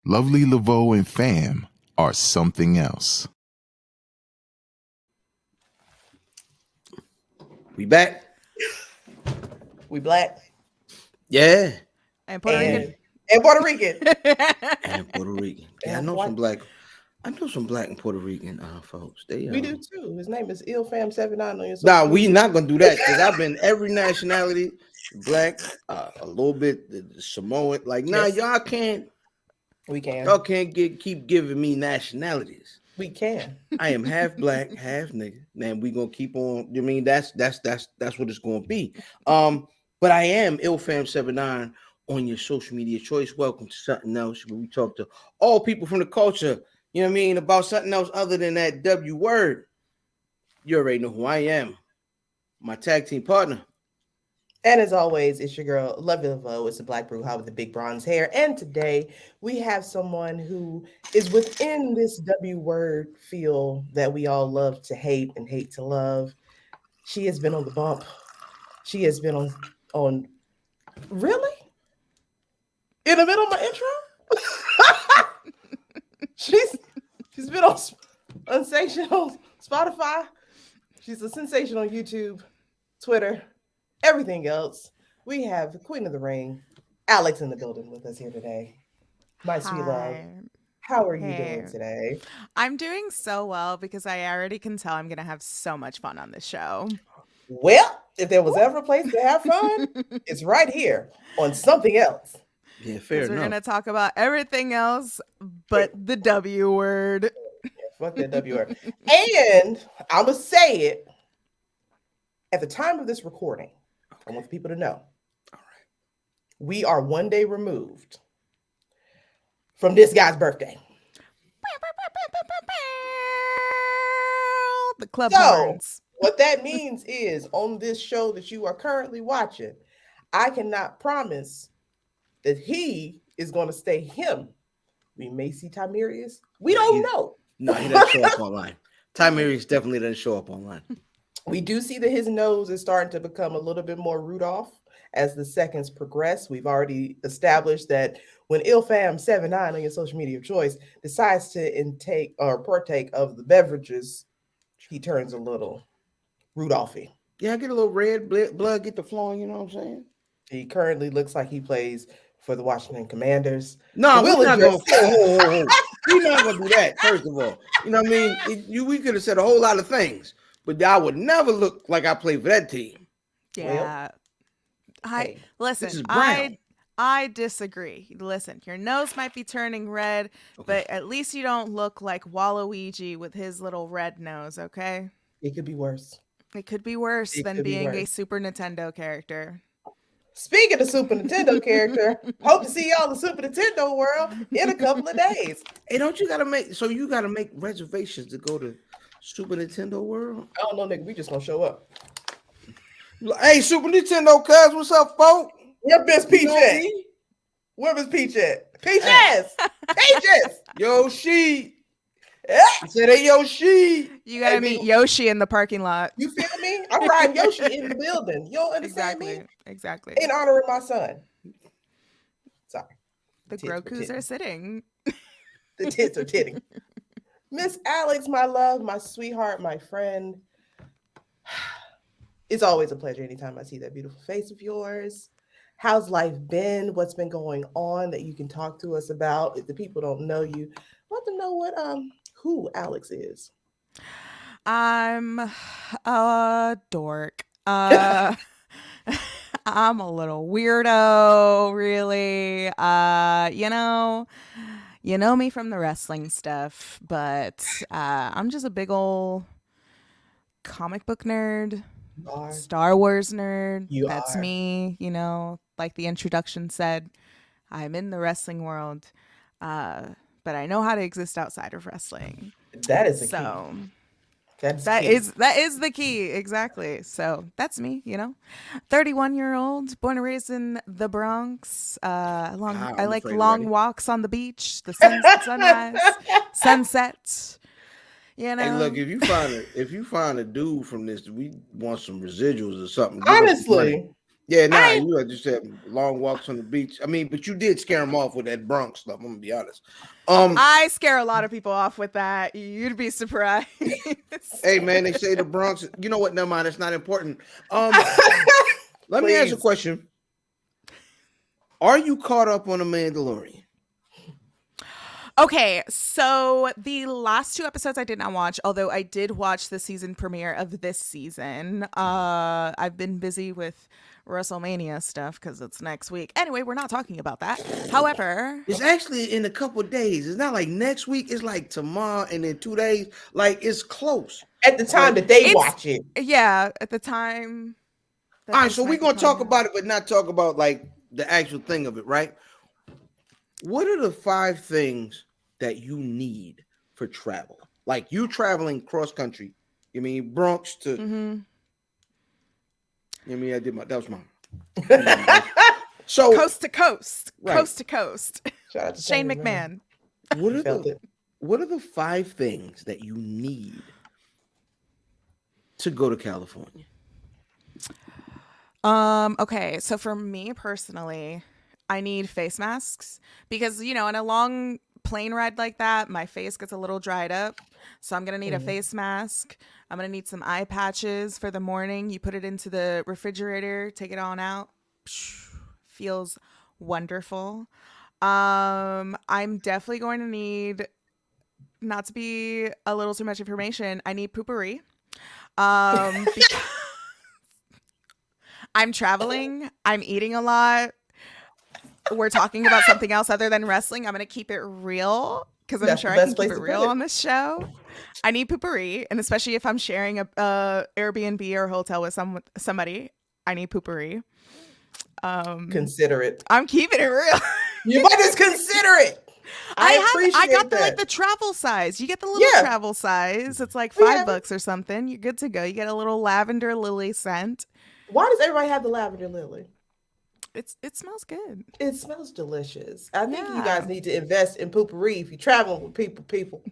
Lovely Laveau and fam are something else. We back. We black. Yeah. And Puerto Rican. And Puerto Rican. And Puerto Rican. Yeah, I know some black and Puerto Rican folks. We do too. His name is IlFam79 on your social Nah, we media. not gonna do that because I've been every nationality, black, a little bit the Samoan. Like, nah, Yes. y'all can't. We can. Y'all can't keep giving me nationalities. We can. I am half black, half nigga. Man, we gonna keep on. I mean, that's what it's gonna be. But I am IlFam79 on your social media choice. Welcome to Something Else, where we talk to all people from the culture. You know what I mean, about something else other than that W word. You already know who I am. My tag team partner. And as always, it's your girl, Lovely Laveau. It's the Black Brew with the big bronze hair. And today we have someone who is within this W word feel that we all love to hate and hate to love. She has been on the bump. She has been on really? In the middle of my intro? She's been on Sensation on Spotify. She's a sensation on YouTube, Twitter, everything else. We have the Queen of the Ring, Alex, in the building with us here today. My sweet love. How are you doing today? I'm doing so well because I already can tell I'm going to have so much fun on this show. Well, if there was ever a place to have fun, it's right here on Something Else. Yeah, fair enough. We're going to talk about everything else but the W word. Yeah, fuck that W word. And I'm going to say it at the time of this recording. I want people to know. All right. We are one day removed from this guy's birthday. The club horns. What that means is on this show that you are currently watching, I cannot promise that he is going to stay him. We may see Tymerius. We don't know. No, he doesn't show up online. Tymerius definitely doesn't show up online. We do see that his nose is starting to become a little bit more Rudolph as the seconds progress. We've already established that when IlFam79 on your social media of choice decides to intake or partake of the beverages, he turns a little Rudolphy. Yeah, I get a little red blood get the flowing, you know what I'm saying? He currently looks like he plays for the Washington Commanders. No, we're not going to. We're not going to do that, first of all. You know what I mean? We could have said a whole lot of things, but I would never look like I played for that team. Yeah. Well, listen, I disagree. Listen, your nose might be turning red, but at least you don't look like Waluigi with his little red nose, okay? It could be worse. It could be worse than being a Super Nintendo character. Speaking of Super Nintendo character, hope to see y'all in Super Nintendo world in a couple of days. Hey, you gotta make reservations to go to Super Nintendo world? I don't know, nigga. We just gonna show up. Hey, Super Nintendo cuz, what's up, folk? Where Miss Peach at? Where Miss Peach at? Peaches! Peaches! Yoshi! Yeah. I said, hey, Yoshi! You gotta meet Yoshi in the parking lot. You feel me? I'm riding Yoshi in the building. You don't understand me? Exactly. In honor of my son. Sorry. The Grokus are sitting. The tits are titting. Miss Alex, my love, my sweetheart, my friend. It's always a pleasure anytime I see that beautiful face of yours. How's life been? What's been going on that you can talk to us about? If the people don't know you, let them know who Alex is. I'm a dork. I'm a little weirdo, really. You know me from the wrestling stuff, but I'm just a big old comic book nerd. Star Wars nerd. That's me, like the introduction said. I'm in the wrestling world, but I know how to exist outside of wrestling. That is the key. That is the key, exactly. So that's me, 31-year-old, born and raised in the Bronx. I like long walks on the beach, the sunrise, sunset. Hey, look, if you find a dude from this, we want some residuals or something. Honestly, Yeah, nah, you just had long walks on the beach. I mean, but you did scare them off with that Bronx stuff. I'm gonna be honest. I scare a lot of people off with that. You'd be surprised. Hey, man, they say the Bronx. You know what? Never mind. It's not important. Let me ask you a question. Are you caught up on The Mandalorian? Okay, so the last 2 episodes I did not watch, although I did watch the season premiere of this season. I've been busy with WrestleMania stuff because it's next week. Anyway, we're not talking about that. However, it's actually in a couple of days. It's not like next week. It's like tomorrow and then 2 days. Like it's close. At the time that they watch it. Yeah, at the time. All right, so we're going to talk about it, but not talk about like the actual thing of it, right? What are the 5 things that you need for travel? Like you traveling cross country. You mean Bronx to I mean that was mine. So coast to coast. Right. Coast to coast. Shane McMahon. What are the 5 things that you need to go to California? Okay, so for me personally, I need face masks because, you know, on a long plane ride like that, my face gets a little dried up. So I'm going to need a face mask. I'm going to need some eye patches for the morning. You put it into the refrigerator, take it on out. Feels wonderful. I'm definitely going to need, not to be a little too much information, I need poopery. Because I'm traveling, I'm eating a lot. We're talking about something else other than wrestling. I'm going to keep it real because I'm sure I can keep it real on this show. I need poopery, and especially if I'm sharing a Airbnb or hotel with somebody, I need poopery. Consider it. I'm keeping it real. You might just consider it. I got the travel size. You get the little travel size. It's like $5 or something. You're good to go. You get a little lavender lily scent. Why does everybody have the lavender lily? It smells good. It smells delicious. I think you guys need to invest in poopery if you're traveling with people.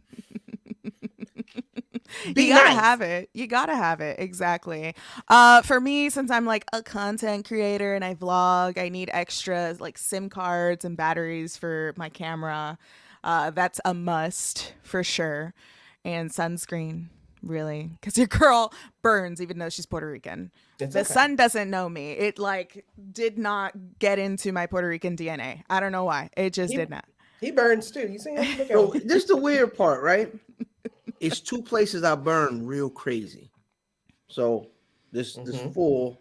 You gotta have it. You gotta have it. Exactly. For me, since I'm like a content creator and I vlog, I need extra like SIM cards and batteries for my camera. That's a must for sure. And sunscreen, really, because your girl burns even though she's Puerto Rican. The sun doesn't know me. It like did not get into my Puerto Rican DNA. I don't know why. It just did not. He burns too. You see him? So this is the weird part, right? It's 2 places I burn real crazy. So this full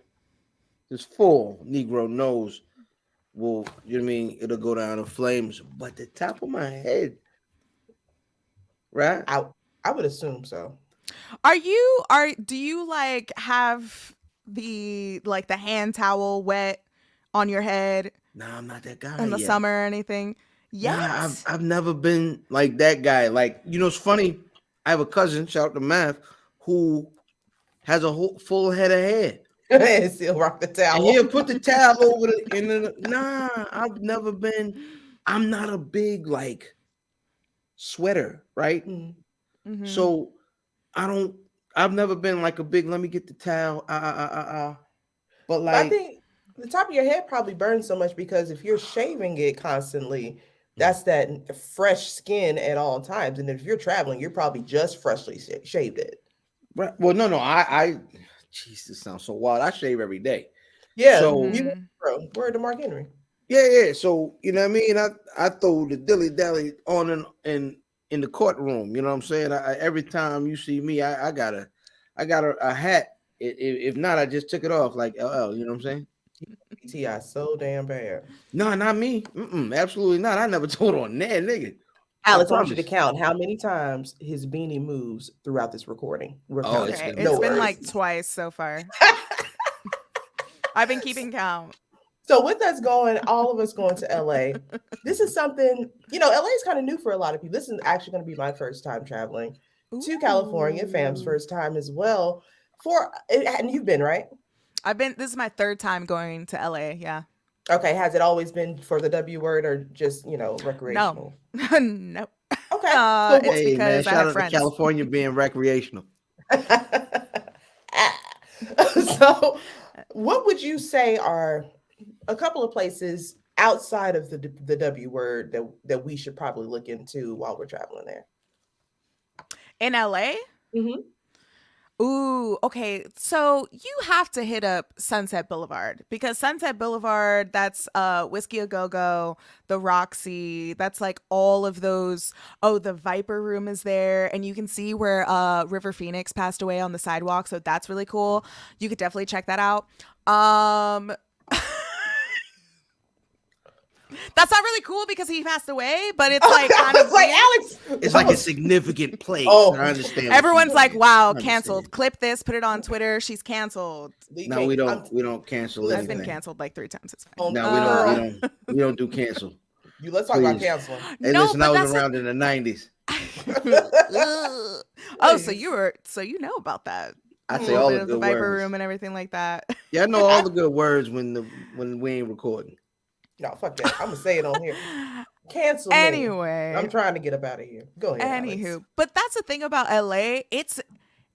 Negro nose will, you know what I mean? It'll go down in flames. But the top of my head, right? I would assume so. Do you like have the hand towel wet on your head? No, I'm not that guy in the summer or anything. Yeah, I've never been like that guy. Like, you know, it's funny. I have a cousin, shout out to Math, who has a whole full head of hair. And still rock the towel. And he'll put the towel over Nah, I've never been. I'm not a big like sweater, right? Mm-hmm. So I've never been like a big, let me get the towel. But like, I think the top of your head probably burns so much because if you're shaving it constantly, that's that fresh skin at all times. And if you're traveling, you're probably just freshly shaved it. Right. Well, no. I jeez, this sounds so wild. I shave every day. Yeah. So word to Mark Henry. Yeah. So, you know what I mean? I throw the dilly-dally on in the courtroom. You know what I'm saying? Every time you see me, I got a hat. If not, I just took it off like LL. You know what I'm saying? PTI so damn bad. No, not me. Absolutely not. I never told on that nigga. Alex, I want you to count how many times his beanie moves throughout this recording. It's been like twice so far. I've been keeping count. So with us all of us going to LA, this is something, you know, LA is kind of new for a lot of people. This is actually going to be my first time traveling to California, fam's first time as well. And you've been, right? This is my 3rd time going to LA. Yeah. Okay. Has it always been for the W word or just, you know, recreational? No. No. Okay. It's because I have friends. To California being recreational. So what would you say are a couple of places outside of the W word that we should probably look into while we're traveling there? In LA? Mm-hmm. Ooh, okay. So you have to hit up Sunset Boulevard because Sunset Boulevard, that's Whiskey A Go Go, the Roxy, that's like all of those. Oh, the Viper Room is there, and you can see where River Phoenix passed away on the sidewalk. So that's really cool. You could definitely check that out. That's not really cool because he passed away, but it's like kind of like weird. Alex. It's like a significant place. Oh. I understand. Everyone's like, "Wow, understand. canceled. Clip this, put it on Twitter. She's canceled." No, we don't. We don't cancel I've anything. been canceled like 3 times. It's fine. No, we don't do cancel. Let's talk about Please. canceling. Hey, No, listen, but I was that's around in the 90s. Oh, so you know about that. I A say little all bit the of the good Viper words. Room and everything like that. Yeah, I know all the good words when we ain't recording. No, fuck that. I'm gonna say it on here. Cancel me. Anyway, I'm trying to get up out of here. Go ahead. Anywho, Alex. but that's the thing about LA. It's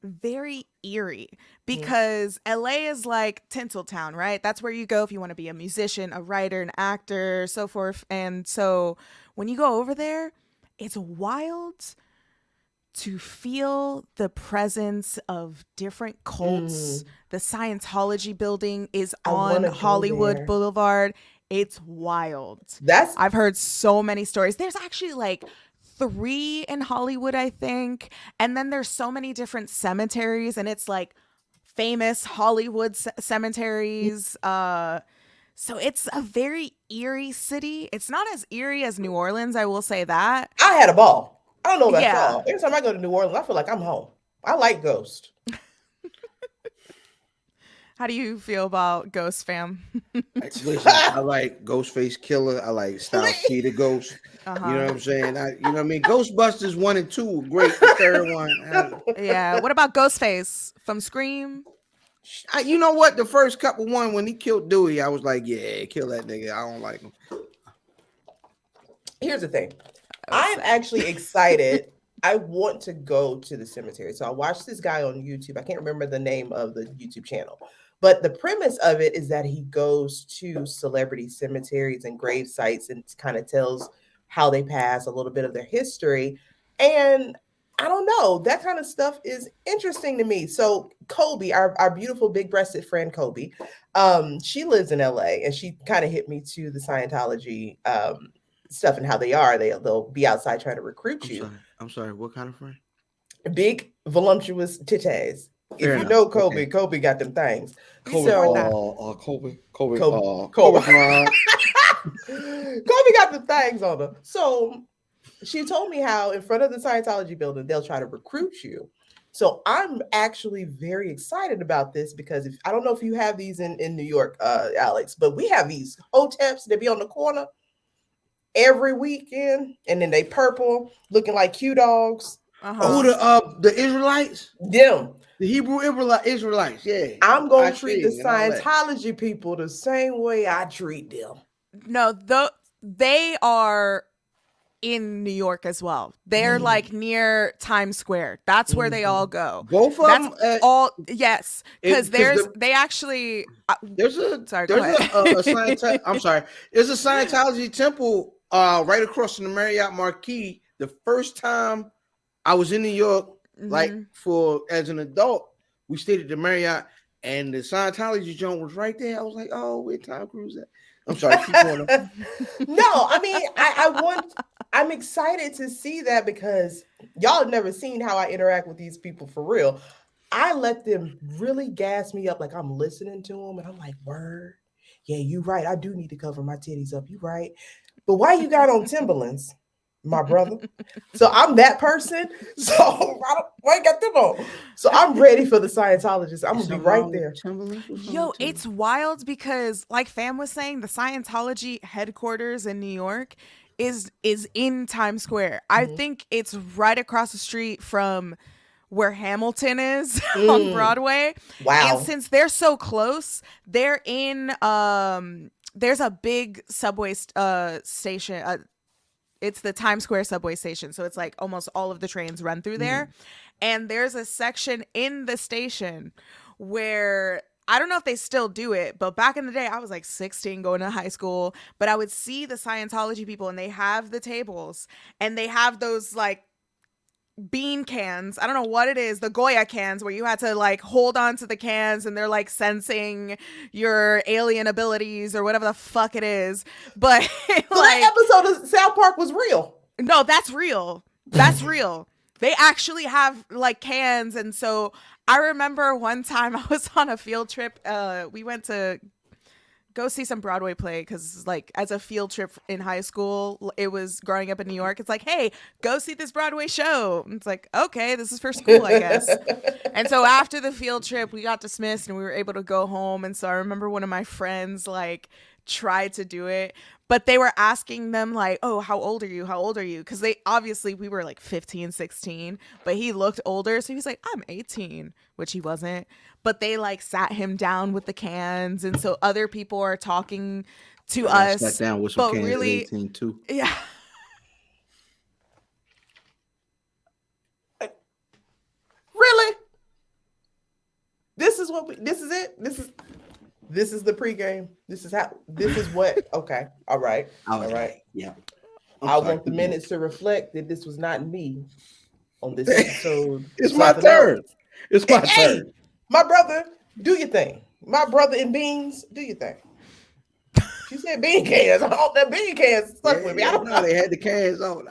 very eerie because LA is like Tinseltown, right? That's where you go if you want to be a musician, a writer, an actor, so forth. And so when you go over there, it's wild to feel the presence of different cults. The Scientology building is on Hollywood Boulevard. It's wild. I've heard so many stories. There's actually like 3 in Hollywood, I think. And then there's so many different cemeteries, and it's like famous Hollywood cemeteries. So it's a very eerie city. It's not as eerie as New Orleans, I will say that. I had a ball. I don't know about y'all. Every time I go to New Orleans, I feel like I'm home. I like Ghost. How do you feel about Ghost, fam? Listen, I like Ghostface Killer. I like Styles P the Ghost. You know what I'm saying? You know what I mean? Ghostbusters 1 and 2 were great. The third one. Yeah. What about Ghostface from Scream? You know what? The first couple one when he killed Dewey, I was like, yeah, kill that nigga. I don't like him. Here's the thing. I'm actually excited. I want to go to the cemetery. So I watched this guy on YouTube. I can't remember the name of the YouTube channel. But the premise of it is that he goes to celebrity cemeteries and grave sites and kind of tells how they pass, a little bit of their history. And I don't know, that kind of stuff is interesting to me. So Kobe, our beautiful big-breasted friend Kobe, she lives in LA, and she kind of hit me to the Scientology stuff and how they are. They'll be outside trying to recruit you. I'm sorry. What kind of friend? Big, voluptuous titties. If you know Kobe, Kobe got them things. Kobe Kobe got the things on her. So she told me how in front of the Scientology building, they'll try to recruit you. So I'm actually very excited about this because I don't know if you have these in New York, Alex, but we have these hoteps that be on the corner every weekend, and then they purple, looking like Q dogs. Oh, the Israelites? Them. The Hebrew Israelites, yeah. I'm going to treat the Scientology people the same way I treat them. No, they are in New York as well. They're like near Times Square. That's where they all go. Both of them? All, yes. Because there's a Scientology temple right across from the Marriott Marquis. The first time I was in New York, like as an adult, we stayed at the Marriott, and the Scientology joint was right there. I was like, "Oh, where Tom Cruise at?" I'm sorry, keep going. No, I mean, I'm excited to see that because y'all have never seen how I interact with these people for real. I let them really gas me up, like I'm listening to them, and I'm like, "Word, yeah, you right. I do need to cover my titties up. You right, but why you got on Timberlands?" My brother. So I'm that person. So I ain't got them on. So I'm ready for the Scientologists. I'm gonna be right there. Yo, it's wild because, like Fam was saying, the Scientology headquarters in New York is in Times Square. I think it's right across the street from where Hamilton is on Broadway. Wow. And since they're so close, they're in there's a big subway station. It's the Times Square subway station. So it's like almost all of the trains run through there. And there's a section in the station where I don't know if they still do it, but back in the day, I was like 16 going to high school, but I would see the Scientology people and they have the tables and they have those like bean cans. I don't know what it is, the Goya cans where you had to like hold on to the cans and they're like sensing your alien abilities or whatever the fuck it is. But so like, that episode of South Park was real. No, that's real. That's real. They actually have like cans. And so I remember one time I was on a field trip. We went to go see some Broadway play because like as a field trip in high school, it was growing up in New York. It's like, hey, go see this Broadway show. And it's like, okay, this is for school, I guess. And so after the field trip, we got dismissed and we were able to go home. And so I remember one of my friends like tried to do it, but they were asking them like, oh, how old are you? How old are you? Because they obviously we were like 15, 16, but he looked older. So he was like, I'm 18, which he wasn't. But they like sat him down with the cans. And so other people are talking to us. Sat down with some but cans really, at 18 too. Yeah. Really? This is it? This is the pregame. This is what, okay. All right. Yeah. I want the minutes to reflect that this was not me on this episode. It's my turn. It's my turn. My brother, do your thing. My brother in beans, do your thing. She said bean cans. I hope that bean cans stuck with me. I don't know. They had the cans out.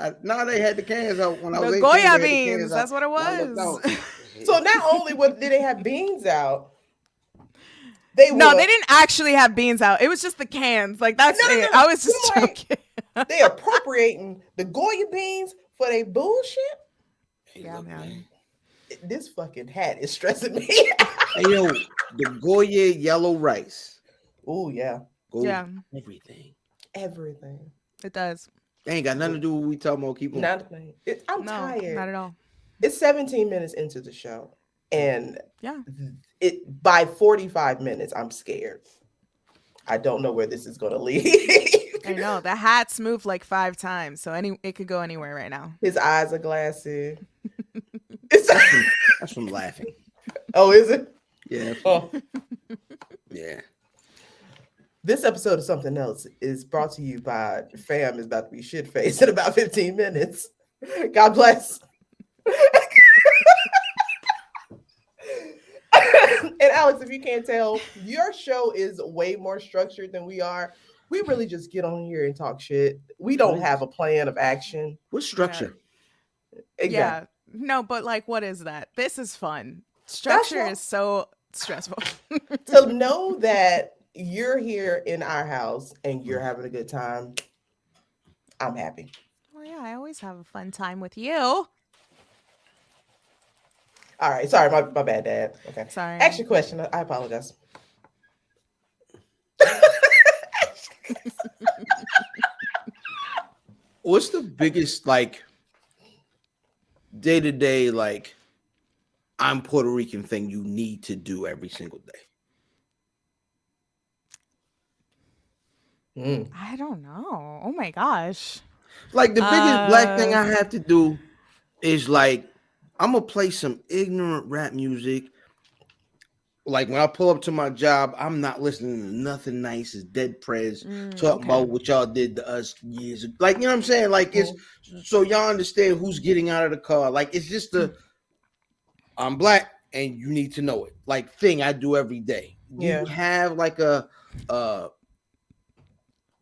They had the cans out when I was 18. Goya beans. That's what it was. So not only did they have beans out, they didn't actually have beans out. It was just the cans. Like that's it. I was just joking. They appropriating the Goya beans for their bullshit. Yeah, man. This fucking hat is stressing me. Hey, yo, the Goya yellow rice. Oh yeah. Everything. It does. They ain't got nothing to do with what we talking about. Keep on. I'm tired. Not at all. It's 17 minutes into the show, and yeah, by 45 minutes, I'm scared. I don't know where this is going to lead. I know the hat's moved like 5 times, so it could go anywhere right now. His eyes are glassy. That's from laughing. Oh, is it? Yeah. Oh. Yeah. This episode of Something Else is brought to you by Fam is about to be shit-faced in about 15 minutes. God bless. And Alex, if you can't tell, your show is way more structured than we are. We really just get on here and talk shit. We don't have a plan of action. What's structure? Yeah. Exactly. Yeah. No, but like, what is that? This is fun. Structure is so stressful. To know that you're here in our house and you're having a good time, I'm happy. Well, yeah, I always have a fun time with you. All right, sorry, my bad, Dad. Okay, sorry. Ask your question. I apologize. What's the biggest like day-to-day like I'm Puerto Rican thing you need to do every single day? I don't know. Oh my gosh. Like the biggest black thing I have to do is like I'm gonna play some ignorant rap music. Like when I pull up to my job, I'm not listening to nothing nice as Dead Prez talking about what y'all did to us years ago. Like, you know what I'm saying? Like it's so y'all understand who's getting out of the car. Like it's just I'm black and you need to know it. Like thing I do every day. You have like a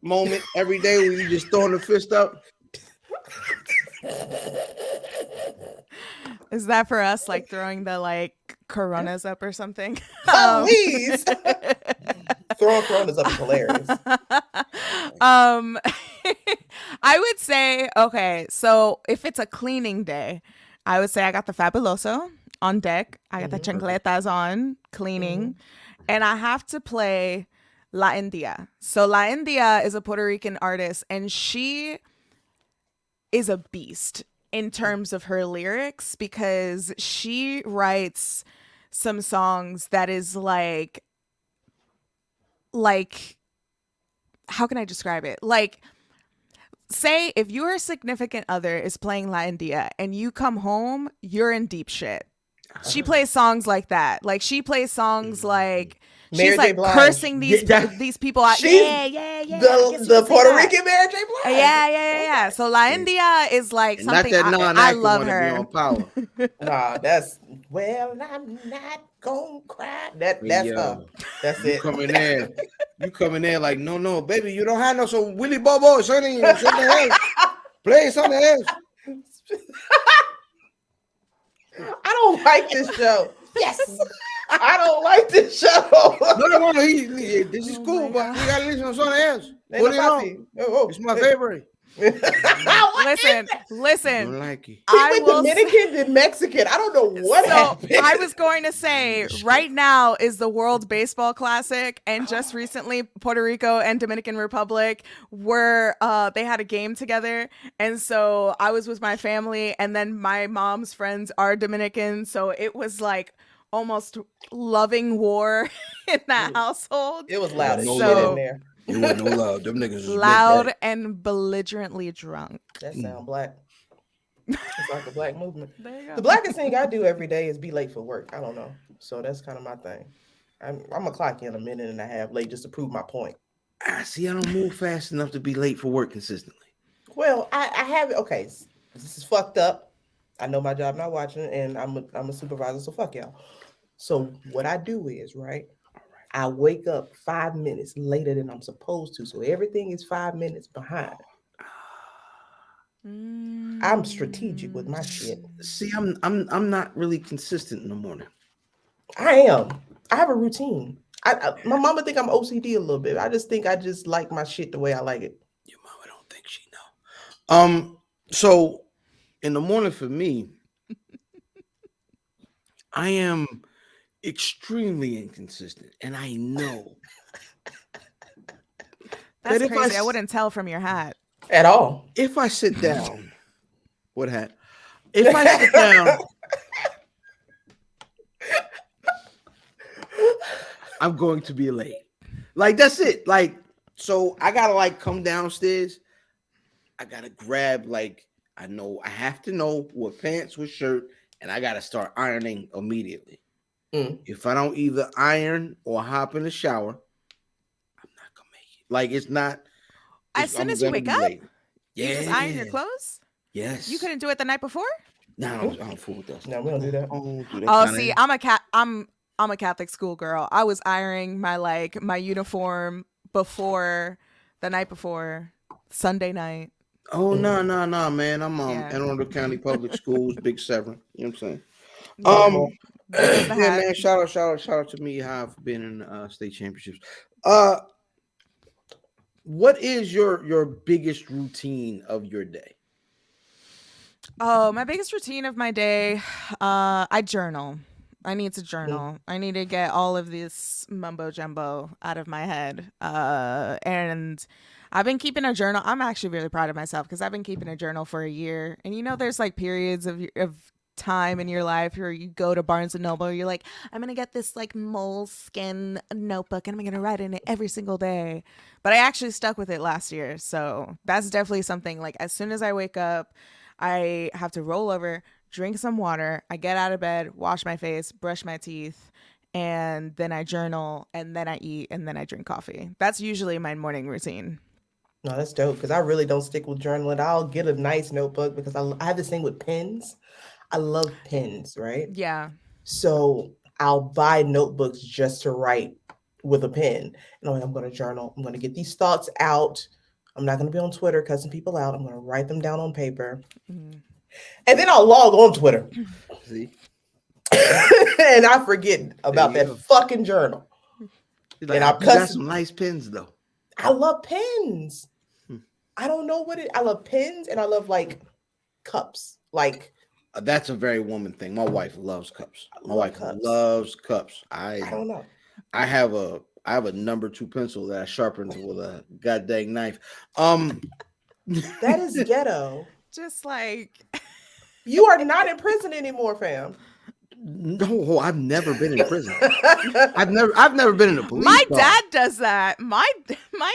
moment every day where you just throwing the fist up. Is that for us like throwing the like Coronas up or something? Please. Throwing Coronas up is hilarious. I would say, okay, so if it's a cleaning day, I would say I got the Fabuloso on deck. I got the chancletas on cleaning, and I have to play La India. So La India is a Puerto Rican artist, and she is a beast in terms of her lyrics because she writes some songs that is like how can I describe it? Like, say if your significant other is playing La India and you come home, you're in deep shit. She plays songs like that. Like she plays songs like Mary J. like Blige. cursing these people out. She's The Puerto Rican Mary J. Blige. Yeah. So La India is like And not something that I non-actor love want to be her. on Power. Nah, that's I'm not gonna cry. That's her. That's You it. come in there like, no, baby, you don't have no. So Willie Bobo, something else. Play something else. I don't like this show. Yes, I don't like this show. No, this is cool, but we gotta listen to something else. Put it on. It's my favorite. Listen. Don't like it. I will Dominican and Mexican. I don't know what happened. I was going to say right now is the World Baseball Classic, and just recently Puerto Rico and Dominican Republic were they had a game together, and so I was with my family, and then my mom's friends are Dominican, so it was like almost loving war in that household. It was loud as No shit love. in there. It wasn't no love. Them niggas was Loud and belligerently drunk. That sound black. It's like the black movement. There you go. The blackest thing I do every day is be late for work. I don't know. So that's kind of my thing. I'm gonna clock in a minute and a half late just to prove my point. See, I don't move fast enough to be late for work consistently. Well, I have okay. This is fucked up. I know my job not watching, and I'm a supervisor, so fuck y'all. So what I do is I wake up 5 minutes later than I'm supposed to, so everything is 5 minutes behind. I'm strategic with my shit. See, I'm not really consistent in the morning. I am. I have a routine. My mama think I'm OCD a little bit. I just think I just like my shit the way I like it. Your mama don't think she know. So in the morning for me, I am extremely inconsistent, and I know That's that crazy. I wouldn't tell from your hat at all. If I sit down, what hat? If I sit down, I'm going to be late. Like that's it. Like so, I gotta like come downstairs. I gotta grab like I have to know what pants, what shirt, and I gotta start ironing immediately. If I don't either iron or hop in the shower, I'm not gonna make it. Like it's not. As soon as you wake up, you just iron your clothes. Yes. You couldn't do it the night before. No, I don't fool with that. No, we don't do that. Oh, see, I'm a Catholic school girl. I was ironing my uniform before the night before Sunday night. Oh no, man! I'm Anne Arundel County Public Schools, Big Severn. You know what I'm saying? Yeah, man. Shout out to me for being in state championships. What is your biggest routine of your day? Oh, my biggest routine of my day, I journal. I need to journal. I need to get all of this mumbo jumbo out of my head. And I've been keeping a journal. I'm actually really proud of myself because I've been keeping a journal for a year. And there's like periods of time in your life where you go to Barnes and Noble, you're like, I'm gonna get this like moleskin notebook and I'm gonna write in it every single day. But I actually stuck with it last year, so that's definitely something. Like as soon as I wake up, I have to roll over, drink some water, I get out of bed, wash my face, brush my teeth, and then I journal, and then I eat, and then I drink coffee. That's usually my morning routine. No, that's dope because I really don't stick with journaling. I'll get a nice notebook because I have this thing with pens. I love pens, right? Yeah. So I'll buy notebooks just to write with a pen. And I'm going to journal. I'm going to get these thoughts out. I'm not going to be on Twitter cussing people out. I'm going to write them down on paper. And then I'll log on Twitter. See? And I forget about that fucking journal. Like, and I'll got some nice pens, though. I love pens. I don't know I love pens and I love like cups. Like that's a very woman thing. My wife loves cups. My wife loves cups. I don't know. I have a number 2 pencil that I sharpened with a goddamn knife. That is ghetto. Just like you are not in prison anymore, fam. No, I've never been in prison. I've never been in a police My car. dad does that. My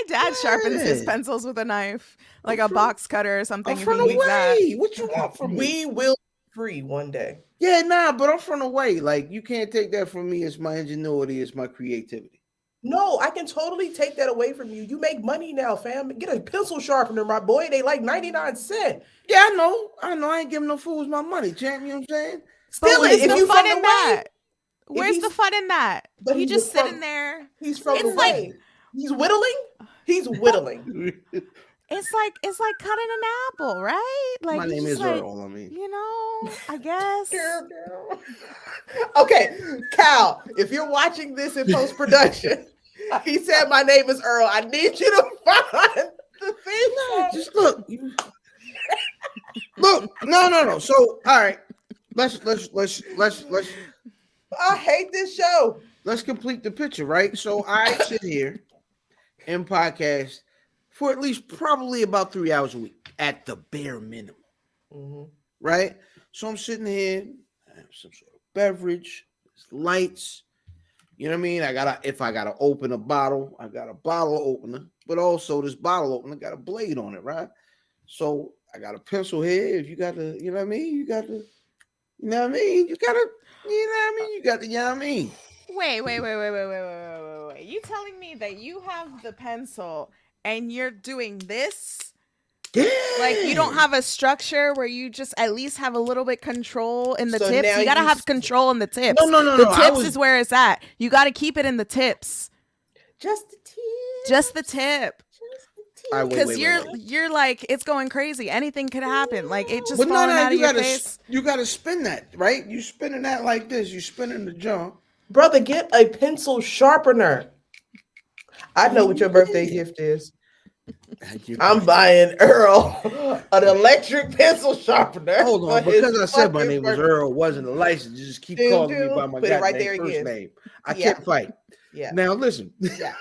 dad sharpens his pencils with a knife, like a box cutter or something. I'm from the way. What you want from We me? will be free one day. Yeah, but I'm from the way. Like you can't take that from me. It's my ingenuity. It's my creativity. No, I can totally take that away from you. You make money now, fam. Get a pencil sharpener, my boy. They like 99 cents. Yeah, I know. I ain't giving no fools my money, champ. You know what I'm saying? Still, where's if the you fun from the in that? way, Where's the fun in that? but He he's just from- sitting there. he's from the It's like- way. He's whittling. He's whittling. It's like cutting an apple, right? Like My you name just is like, Earl. I mean, you know, I guess. Okay, Cal, if you're watching this in post production, he said my name is Earl. I need you to find the thing. just look. Look, no. So, all right, let's. I hate this show. Let's complete the picture, right? So I sit here and podcast for at least probably about 3 hours a week at the bare minimum, right? So I'm sitting here, I have some sort of beverage, lights. You know what I mean? If I gotta open a bottle, I got a bottle opener, but also this bottle opener got a blade on it, right? So I got a pencil here. If you got to, you know what I mean? You got to, you know what I mean? You got to, you know what I mean? You got to, you know what I mean? Wait. You telling me that you have the pencil and you're doing this? Yeah. Like you don't have a structure where you just at least have a little bit control in the So tips. now You gotta you have control in the tips. No. The tips is where it's at. You gotta keep it in the tips. Just the tip. Just the tip. All right, Because wait. you're like, it's going crazy. Anything could happen. Like it just But falling out of you your gotta, face. you got to spin that, right? You spinning that like this. You spinning the jump. Brother, get a pencil sharpener. I know what your birthday gift is. I'm buying Earl an electric pencil sharpener. Hold on, for his because I said my fucking name was birthday. Earl, wasn't a license. You just keep Dude, calling me by my put it right goddamn there first again. name. I Yeah. can't fight. Yeah. Now listen. Yeah.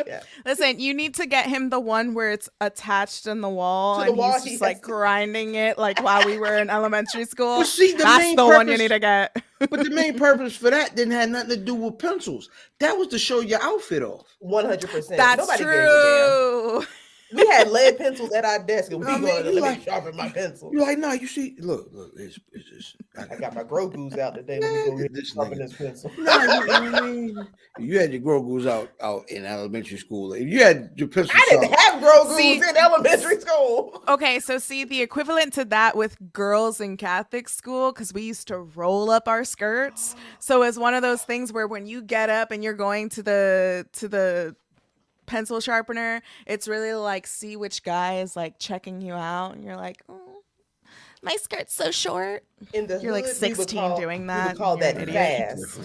Yeah. Listen, you need to get him the one where it's attached in the wall To the and wall, he's he just has like to- grinding it like while we were in elementary school. Well, see, the That's main the one you purpose- need to get. But the main purpose for that didn't have nothing to do with pencils. That was to show your outfit off. 100%. That's Nobody gave a damn. true. We had lead pencils at our desk, and we I mean, going to you let me like- sharpen my pencil. You're like, no, you see, look, it's just. I got my Grogu's out today. Let me go ahead and This sharpen nigga. this pencil. Nah, you know what I mean? You had your Grogu's out in elementary school. If you had your pencil I didn't sharp, have Grogu's See- in elementary school. Okay, so see the equivalent to that with girls in Catholic school, because we used to roll up our skirts. So it's one of those things where when you get up and you're going to the pencil sharpener, it's really like see which guy is like checking you out, and you're like, oh, my skirt's so short. In the You're like hood, we would 16 doing We that. would call You're that an fast.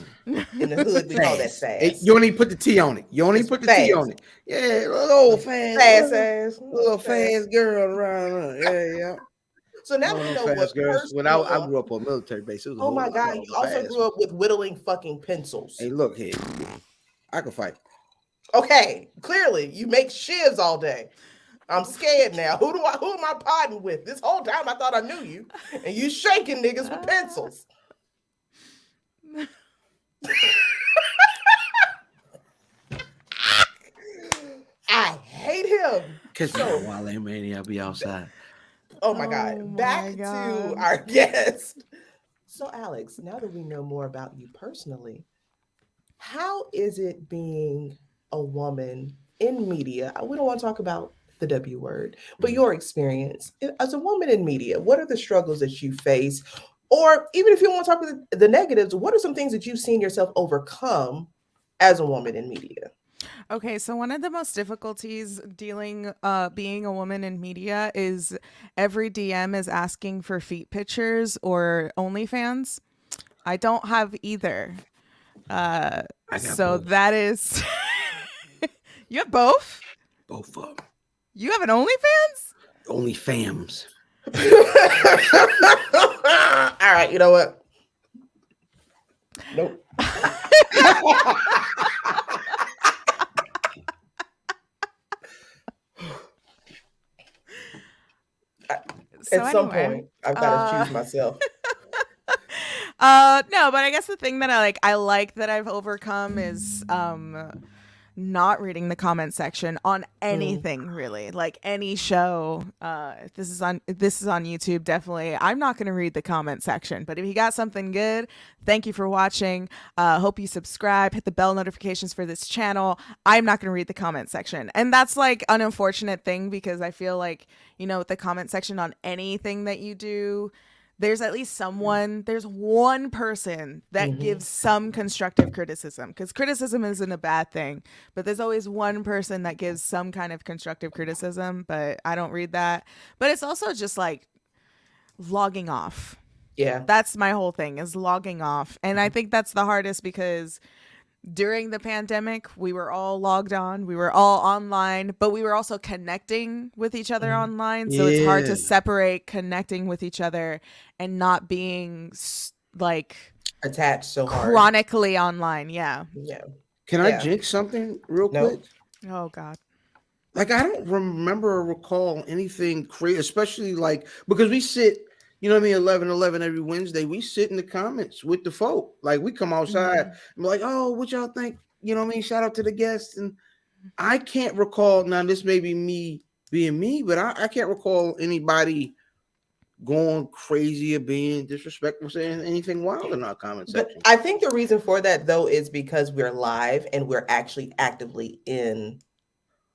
In the hood, we call that fast. Hey, you don't even put the T on it. You only It's put the T fast. on it. Yeah, little fast, Fast ass. little fast girl around. Yeah. So now One we of know them what fast girls. personal. When I grew up on a military base. It was a Oh whole my lot God! more You also fast. grew up with whittling fucking pencils. Hey, look here. I can fight. Okay, clearly you make shivs all day. I'm scared now. Who am I podding with? This whole time I thought I knew you, and you shaking niggas with pencils. I hate him. Catch me on Wale Mania. I'll be outside. Oh my Oh God. my Back God. to our guest. So, Alex, now that we know more about you personally, how is it being a woman in media? We don't want to talk about the W word, but your experience as a woman in media. What are the struggles that you face? Or even if you want to talk about the negatives, what are some things that you've seen yourself overcome as a woman in media? Okay, so one of the most difficulties being a woman in media is every DM is asking for feet pictures or OnlyFans. I don't have either. So both. that is you have both? Both of them. You have an OnlyFans? Only fams. All right, you know what? Nope. So At some anyway, point, I've got to choose myself. no, but I guess the thing that I like that I've overcome is not reading the comment section on anything really, like any show. If this is on YouTube, definitely I'm not going to read the comment section, but if you got something good, thank you for watching. Hope you subscribe, hit the bell notifications for this channel. I'm not going to read the comment section, and that's like an unfortunate thing, because I feel like, you know, with the comment section on anything that you do, there's at least there's one person that gives some constructive criticism, because criticism isn't a bad thing, but there's always one person that gives some kind of constructive criticism, but I don't read that. But it's also just like logging off. Yeah. That's my whole thing, is logging off. And I think that's the hardest, because during the pandemic, we were all logged on, we were all online, but we were also connecting with each other online. So it's hard to separate connecting with each other and not being like attached so hard, chronically online. Yeah. Can I jinx something real quick? Oh God. Like, I don't remember or recall anything crazy, especially like, because we sit, you know what I mean, 11 every Wednesday, we sit in the comments with the folk. Like, we come outside and be like, oh, what y'all think? You know what I mean? Shout out to the guests. And I can't recall, now this may be me being me, but I can't recall anybody going crazy or being disrespectful, saying anything wild in our comment section. But I think the reason for that, though, is because we're live and we're actually actively in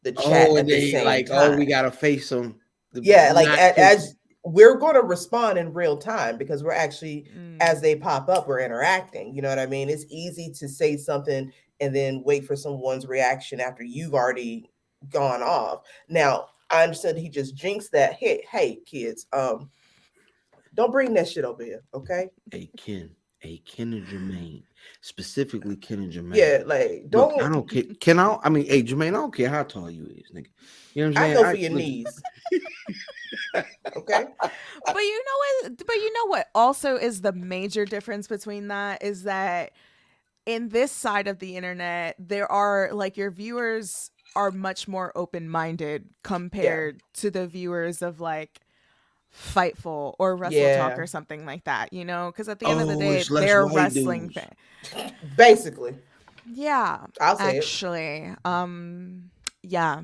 the chat at the same like, time. oh, we got to face them. Yeah, like as we're going to respond in real time, because we're actually, as they pop up, we're interacting. You know what I mean? It's easy to say something and then wait for someone's reaction after you've already gone off. Now, I understand he just jinxed that. Hey, kids, don't bring that shit over here, okay? Hey, Ken and Jermaine, specifically Ken and Jermaine. Yeah, like, don't. Look, I don't care. I mean, hey, Jermaine, I don't care how tall you is, nigga. You know what I'm saying? I go for your knees. Okay. But you know what also is the major difference between that is that in this side of the internet, there are like, your viewers are much more open-minded compared to the viewers of like Fightful or Wrestle Talk or something like that, you know, because at the end of the day, they're wrestling fans. Basically. Yeah. I'll say actually. Yeah.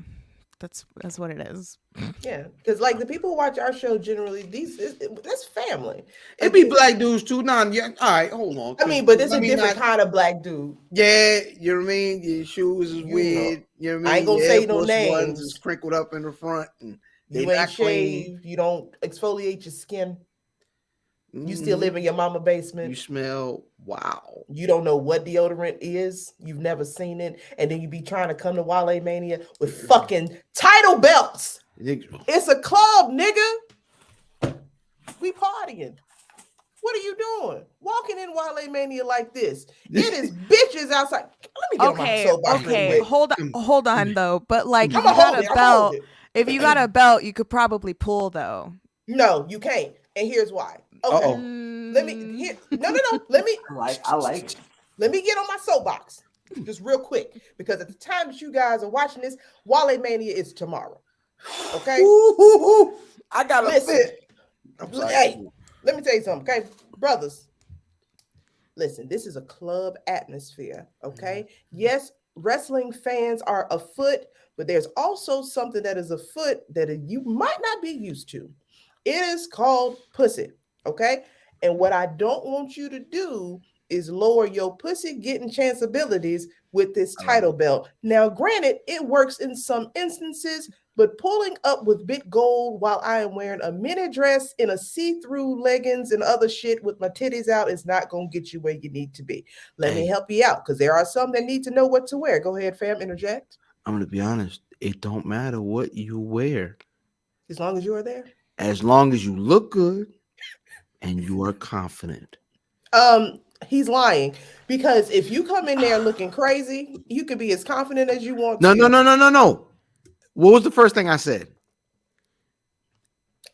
That's what it is. Yeah, because like the people who watch our show generally, that's family. It be black dudes too. Nah, yeah. All right, hold on. I mean, but it's a different kind of black dude. Yeah, you know what I mean. Your shoes is weird. You know what I mean. I ain't gonna say no names. Ones is crinkled up in the front, and you ain't shaved. You don't exfoliate your skin. You still live in your mama basement. You smell wow. You don't know what deodorant is. You've never seen it. And then you be trying to come to Wale Mania with fucking title belts. It's a club, nigga. We partying. What are you doing? Walking in Wale Mania like this. It is bitches outside. Let me get on my soapbox. Okay. Hold on though. But like, if you got a belt, if you got a belt, you could probably pull though. No, you can't. And here's why. Okay. Let me no. Let me I like it. Let me get on my soapbox just real quick, because at the time that you guys are watching this, Wale Mania is tomorrow. Okay. I got a fit. Hey, let me tell you something, okay, brothers. Listen, this is a club atmosphere. Okay. Yes, wrestling fans are afoot, but there's also something that is afoot that you might not be used to. It is called pussy, okay? And what I don't want you to do is lower your pussy getting chance abilities with this title belt. Now, granted, it works in some instances, but pulling up with big gold while I am wearing a mini dress in a see-through leggings and other shit with my titties out is not going to get you where you need to be. Let me help you out, because there are some that need to know what to wear. Go ahead, fam, interject. I'm going to be honest. It don't matter what you wear. As long as you are there. As long as you look good and you are confident. He's lying, because if you come in there looking crazy, you could be as confident as you want. No. What was the first thing I said?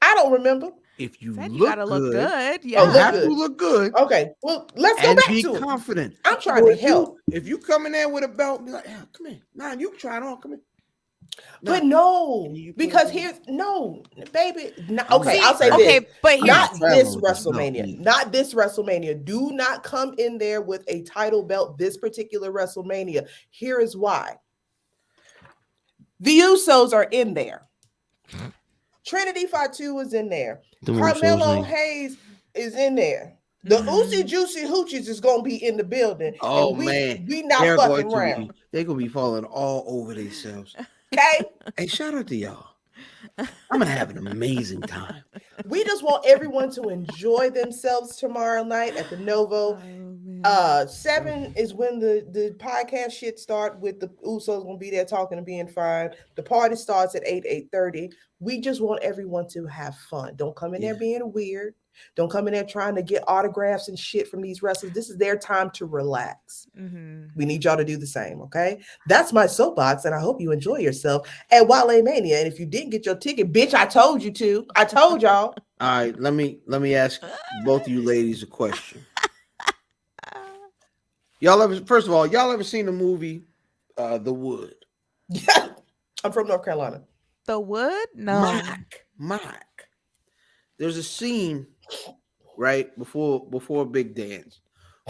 I don't remember. If you gotta look good, yeah, you have to look good. Okay, well, let's go back to it. Be confident. I'm trying to help. If you come in there with a belt, be like, yeah, come in. Nah, you try it on. Come in. No. But no, because here's no, baby. No, okay, I'll say this. But not this WrestleMania. Not this WrestleMania. Do not come in there with a title belt this particular WrestleMania. Here is why. The Usos are in there. Trinity Fatu is in there. Carmelo Hayes is in there. The Oosie Juicy Hoochies is gonna be in the building. Oh and man, we not fucking around. They're gonna be falling all over themselves. Okay. Hey, shout out to y'all. I'm gonna have an amazing time. We just want everyone to enjoy themselves tomorrow night at the Novo. 7 is when the podcast shit start with the Usos gonna be there talking and being fine. The party starts at 8:30. We just want everyone to have fun. Don't come in there being weird. Don't come in there trying to get autographs and shit from these wrestlers. This is their time to relax. We need y'all to do the same, okay? That's my soapbox, and I hope you enjoy yourself at Wale Mania. And if you didn't get your ticket, bitch, I told you to. I told y'all. All right, let me ask both of you ladies a question. Y'all ever seen the movie The Wood? Yeah, I'm from North Carolina. The Wood? No. Mike. There's a scene right before a big dance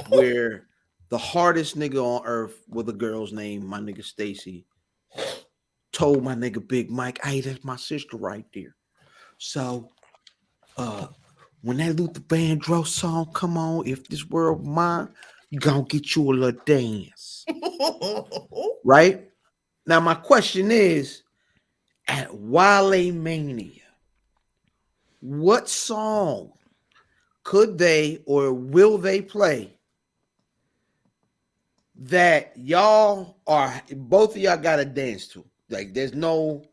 where the hardest nigga on earth with a girl's name, my nigga Stacy, told my nigga Big Mike, hey, that's my sister right there. So when that Luther Vandross song come on, If This World Mine, you gonna get you a little dance. Right? Now my question is, at Wale Mania, what song could they or will they play that y'all are both of y'all gotta dance to? Like there's no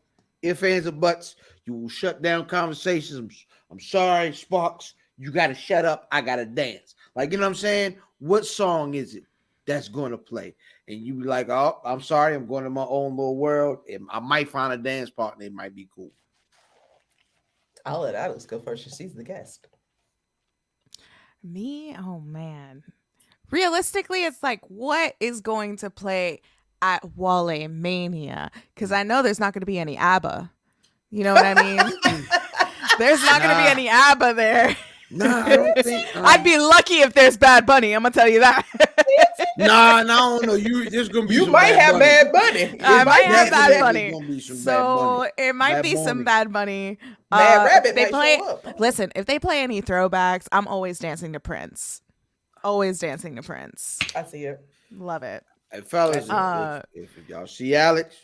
ifs, ands, or buts. You will shut down conversations. I'm sorry, Sparks. You gotta shut up. I gotta dance. Like, you know what I'm saying? What song is it that's gonna play? And you be like, oh, I'm sorry, I'm going to my own little world. I might find a dance partner. It might be cool. I'll let Alex go first. She's the guest. Me? Oh, man. Realistically, it's like, what is going to play at Wale Mania? Because I know there's not going to be any ABBA. You know what I mean? There's not going to be any ABBA there. Nah, I don't think. I'd be lucky if there's Bad Bunny. I'm gonna tell you that. Nah, no, there's gonna be. You might have Bad Bunny. I might have Bad Bunny. So it might be some Bad Bunny. Mad Rabbit they might play. show up. Listen, if they play any throwbacks, I'm always dancing to Prince. Always dancing to Prince. I see it. Love it. Hey, fellas, if y'all see Alex,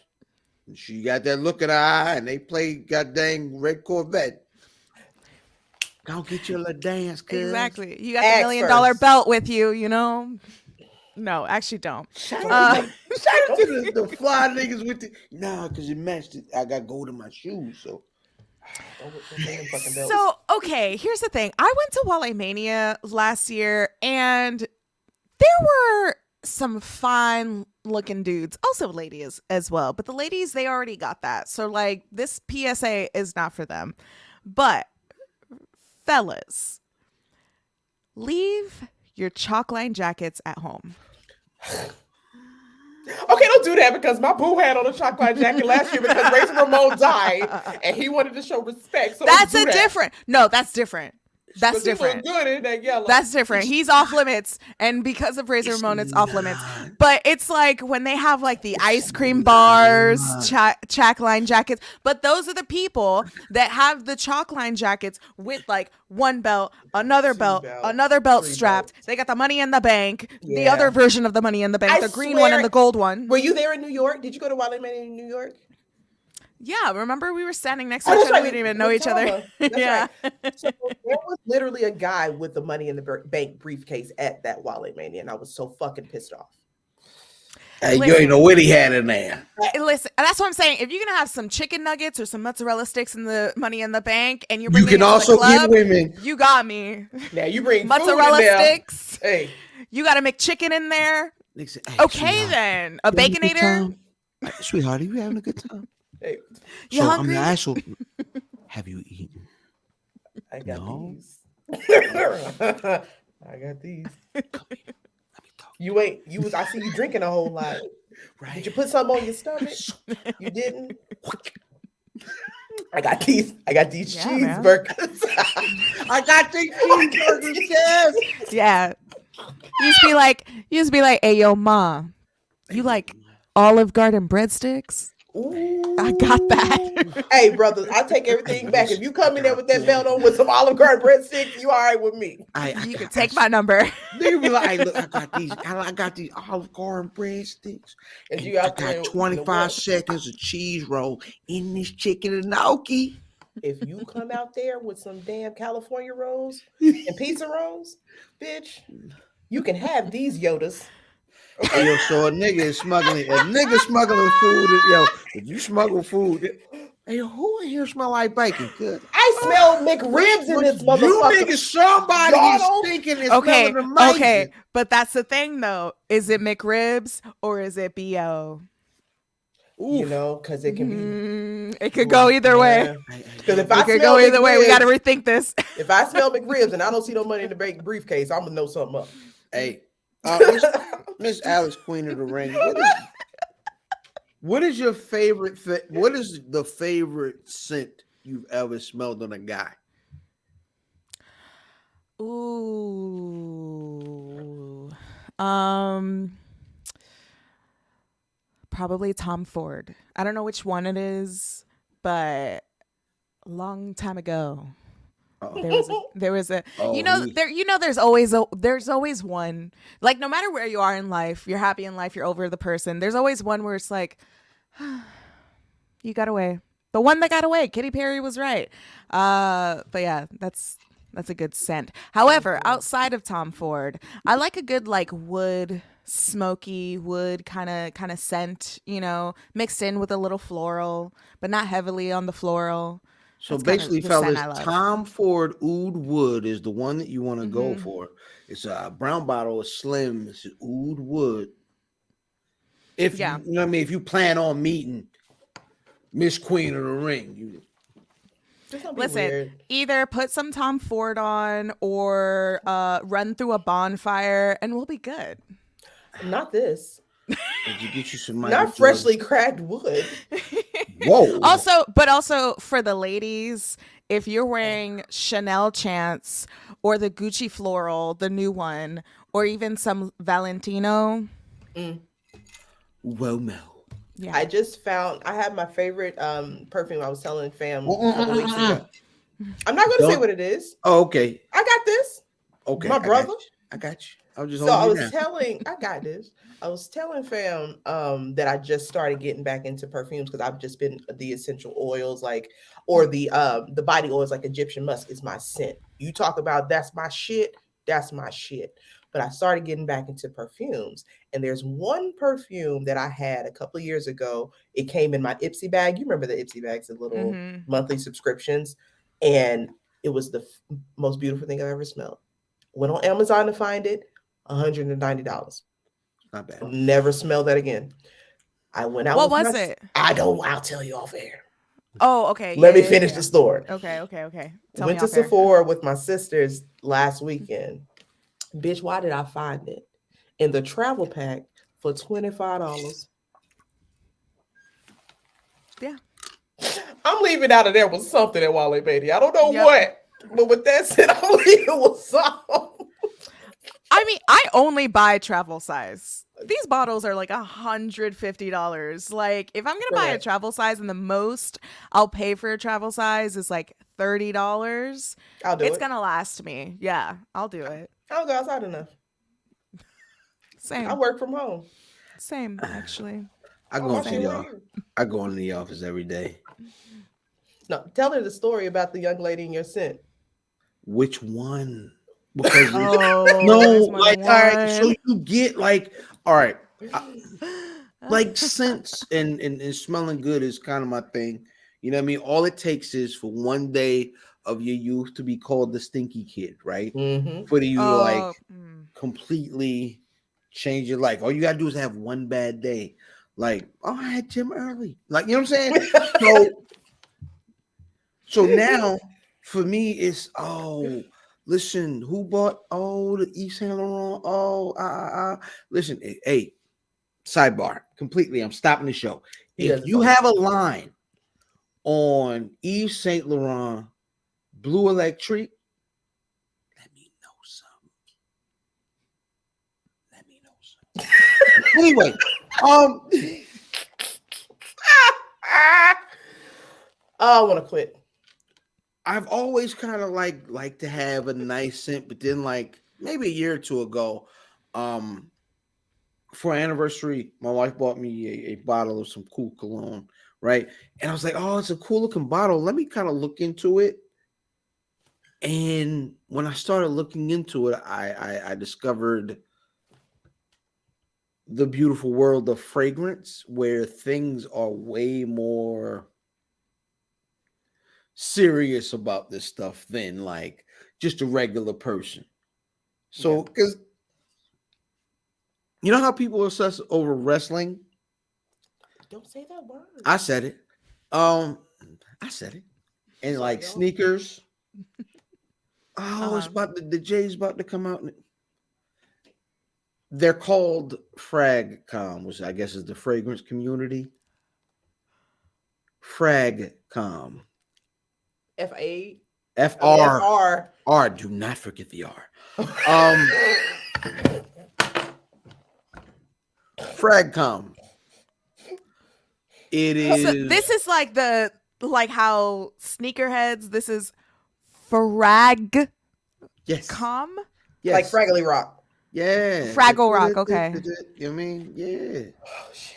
she got that look in her eye, and they play goddamn Red Corvette. Don't get you a little dance, cuz. Exactly. You got the $1 million belt with you, you know? No, actually don't. Shout out to the fly niggas with the... Nah, because it matched it. I got gold in my shoes, so... So, okay, here's the thing. I went to Wale Mania last year, and there were some fine looking dudes, also ladies as well. But the ladies, they already got that. So, like, this PSA is not for them. But... fellas, leave your chalk line jackets at home. Okay, don't do that because my boo had on a chalk line jacket last year because Razor Ramon died and he wanted to show respect. So that's different. No, that's different. That's different. Good in that yellow. That's different. He's off limits, and because of Razor Ramon, it's off limits. But it's like when they have like the ice cream bars, chalk line jackets. But those are the people that have the chalk line jackets with like one belt, another belt strapped. Belts. They got the Money in the Bank, the other version of the Money in the Bank, the green one and the gold one. Were you there in New York? Did you go to Wale Mania in New York? Yeah, remember we were standing next to each other. Right. We didn't even know each other. Yeah. Right. So there was literally a guy with the Money in the Bank briefcase at that Wale Mania, and I was so fucking pissed off. Hey, you ain't know what he had in there. Listen, that's what I'm saying. If you're gonna have some chicken nuggets or some mozzarella sticks in the Money in the Bank, and you can also give women. You got me. Now you bring mozzarella sticks. Hey, you got a McChicken in there. Hey, okay, then a Baconator. Sweetheart, are you having a good time? Hey, you hungry? Have you eaten? I got these. I got these. Come here. Let me talk. You ain't. I see you drinking a whole lot. Right. Did you put something on your stomach? You didn't. I got these cheeseburgers. I got these cheeseburgers. Yes. Yeah. You used to be like, hey, yo, ma, you like Olive Garden breadsticks? Ooh. I got that. Hey, brothers, I take everything back. If you come in there with that belt on with some Olive Garden breadsticks, you all right with me. You can take my number. They be like, look, I got these Olive Garden breadsticks, and you I got 25 seconds of cheese roll in this chicken gnocchi. If you come out there with some damn California rolls and pizza rolls, bitch, you can have these Yodas. Okay. Yo, so a nigga is smuggling food. Yo, if you smuggle food, hey, who in here smell like bacon? Good. I smell McRibs in this motherfucker. You niggas, somebody is thinking it's smelling amazing. Okay, but that's the thing though. Is it McRibs or is it B.O.? You know, because it can be. It could go either way. Because if it could go either way, we got to rethink this. If I smell McRibs and I don't see no money in the briefcase, I'm gonna know something up. Hey, Miss Alice, Queen of the Ring. What is your favorite? What is the favorite scent you've ever smelled on a guy? Ooh, probably Tom Ford. I don't know which one it is, but a long time ago. There was a there's always one, like, no matter where you are in life, you're happy in life, you're over the person, there's always one where it's like, you got away, the one that got away. Katy Perry was right. But yeah, that's a good scent. However, outside of Tom Ford, I like a good, like, wood, smoky wood kind of scent, mixed in with a little floral, but not heavily on the floral. So basically, fellas, Tom Ford Oud Wood is the one that you want to go for. It's a brown bottle, it's slim. It's Oud Wood. You know what I mean, if you plan on meeting Miss Queen of the Ring, listen, either put some Tom Ford on or run through a bonfire, and we'll be good. Not this. Did you get you some money? Not freshly cracked wood. Whoa. Also for the ladies, if you're wearing Chanel Chance or the Gucci Floral, the new one, or even some Valentino. Well, no. Yeah. I just found I have my favorite perfume. I was telling fam a couple weeks ago. I'm not going to say what it is. Oh, okay. I got this. Okay. My brother. I got you. I was just I was telling fam that I just started getting back into perfumes because I've just been the essential oils, or the body oils, like Egyptian musk is my scent. You talk about that's my shit. But I started getting back into perfumes, and there's one perfume that I had a couple of years ago. It came in my Ipsy bag. You remember the Ipsy bags, the little monthly subscriptions, and it was the most beautiful thing I've ever smelled. Went on Amazon to find it. $190. Not bad. I'll never smell that again. I went out. What was it? I'll tell you off air. Oh, okay. Let me finish the story. Okay. Went to Sephora with my sisters last weekend. Bitch, why did I find it in the travel pack for $25? Yeah. I'm leaving out of there with something at Wale Beatty. I don't know what, but with that said, I'm leaving with something. I mean, I only buy travel size. These bottles are like $150. Like, if I'm going to buy a travel size, and the most I'll pay for a travel size is like $30. I'll do it. It's going to last me. Yeah, I'll do it. I don't go outside enough. Same. I work from home. Same, actually. I go into the office every day. No, tell her the story about the young lady in your scent. Which one? Because all right, so you get all right, like scents and smelling good is kind of my thing. You know what I mean? All it takes is for one day of your youth to be called the stinky kid, right? For you to completely change your life. All you gotta do is have one bad day. Like, I had Tim early. Like, you know what I'm saying? So now for me it's listen, who bought the Yves Saint Laurent? Listen, hey, sidebar, completely. I'm stopping the show. If you have a line on Yves Saint Laurent Blue Electric, let me know something. Anyway, I want to quit. I've always kind of like to have a nice scent, but then like maybe a year or two ago, for anniversary, my wife bought me a bottle of some cool cologne, right? And I was like, oh, it's a cool looking bottle. Let me kind of look into it. And when I started looking into it, I discovered the beautiful world of fragrance where things are way more serious about this stuff than like just a regular person. So, because you know how people obsess over wrestling? Don't say that word. I said it. I said it. And like sneakers. Oh, it's about the J's about to come out. They're called Fragcom, which I guess is the fragrance community. Fragcom. F-A? F-R. F-R. R. Do not forget the R. Fragcom. It is. So this is like how sneakerheads. This is Frag. Yes. Yes. Like Fraggly Rock. Yeah. Fraggle Rock. Okay. You mean, yeah. Oh shit.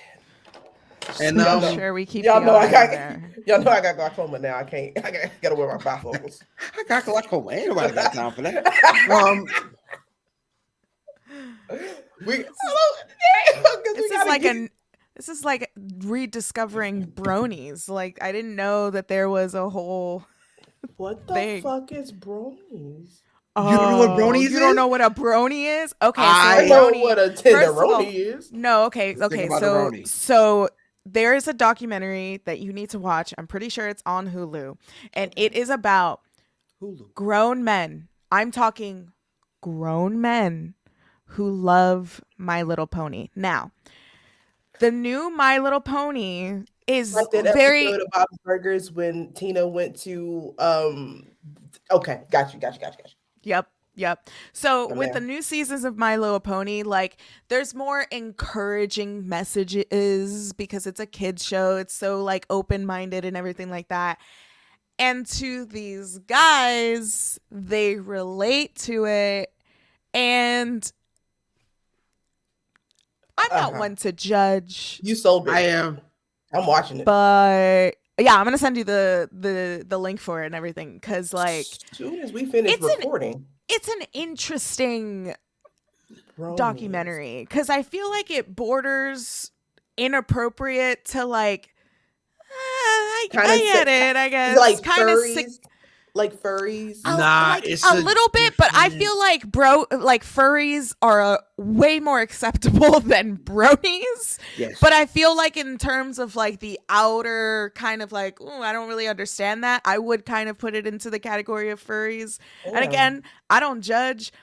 And I'm sure we keep y'all know I got glaucoma now. I gotta wear my bifocals. I got glaucoma. Ain't nobody got time for that. This is like rediscovering bronies. Like I didn't know that there was a whole what the thing. fuck is bronies? You don't know what bronies is? You don't know what a brony is? Okay, I know what a tenderoni is. No, okay. So there is a documentary that you need to watch. I'm pretty sure it's on Hulu. And it is about grown men. I'm talking grown men who love My Little Pony. Now, the new My Little Pony is like that very episode of Bob's Burgers when Tina went to okay, got you. Yep. So with the new seasons of My Little Pony, like there's more encouraging messages because it's a kids show. It's so like open-minded and everything like that. And to these guys, they relate to it. And I'm not one to judge. You sold me. I am. I'm watching it. But yeah, I'm gonna send you the link for it and everything because like as soon as we finish recording. It's an interesting documentary because I feel like it borders inappropriate to like I get it, I guess. Like kind of sick. Like furries. Nah, it's a little bit, but I feel like furries are way more acceptable than bronies. Yes. But I feel like in terms of like the outer kind of like, I don't really understand that. I would kind of put it into the category of furries. Yeah. And again, I don't judge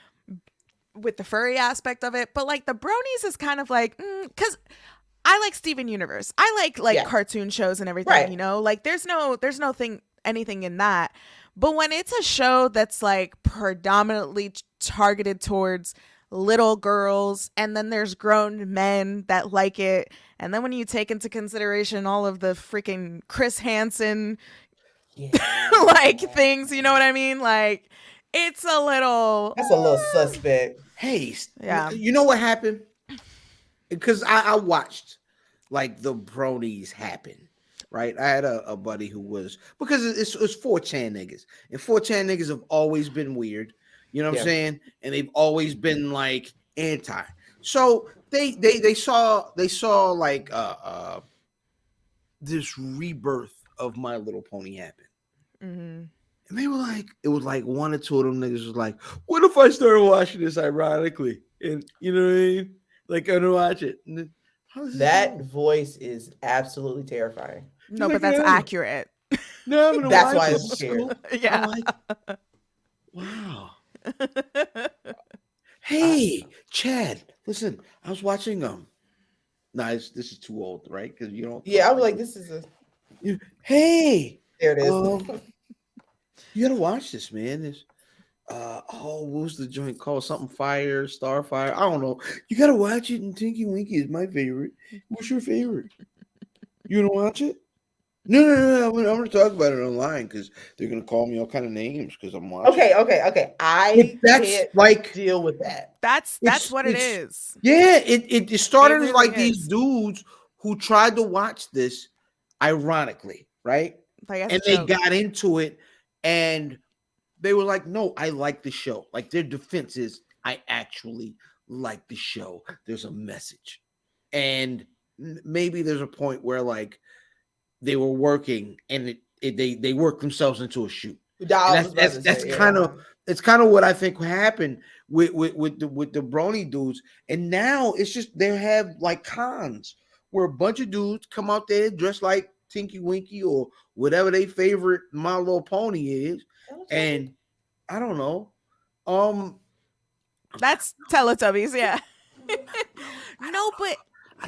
with the furry aspect of it, but like the bronies is kind of like, because I like Steven Universe. I like cartoon shows and everything, right. You know, like there's anything in that. But when it's a show that's like predominantly targeted towards little girls and then there's grown men that like it, and then when you take into consideration all of the freaking Chris Hansen like things, you know what I mean? Like that's a little suspect. Hey, you know what happened? Because I watched like the bronies happen. Right, I had a buddy who was because it's 4chan niggas, and 4chan niggas have always been weird, you know what I'm saying, and they've always been like anti. So they saw like this rebirth of My Little Pony happen, and they were like, it was like one or two of them niggas was like, what if I started watching this ironically, and you know what I mean, like I'm gonna watch it. And that voice is absolutely terrifying. No, but that's accurate. No, I'm gonna that's watch why it. I'm scared. Yeah. Wow. Hey, Chad, listen. I was watching this is too old, right? Because you don't. Yeah, I was like, this is Hey, there it is. You gotta watch this, man. This what was the joint called? Something Fire, Starfire. I don't know. You gotta watch it. And Tinky Winky is my favorite. What's your favorite? You wanna watch it? No. I'm gonna talk about it online because they're gonna call me all kind of names because I'm watching. Okay. I That's can't like deal with that. That's what it is. Yeah, it started as like these is. dudes who tried to watch this, ironically, right? Like, and they got into it, and they were like, "No, I like the show." Like their defense is, "I actually like the show. There's a message," and maybe there's a point where like they were working and they worked themselves into a shoot. That's kind of it's kind of what I think happened with the Brony dudes. And now it's just they have like cons where a bunch of dudes come out there dressed like Tinky Winky or whatever their favorite My Little Pony is, and I don't know. That's Teletubbies, yeah. No, but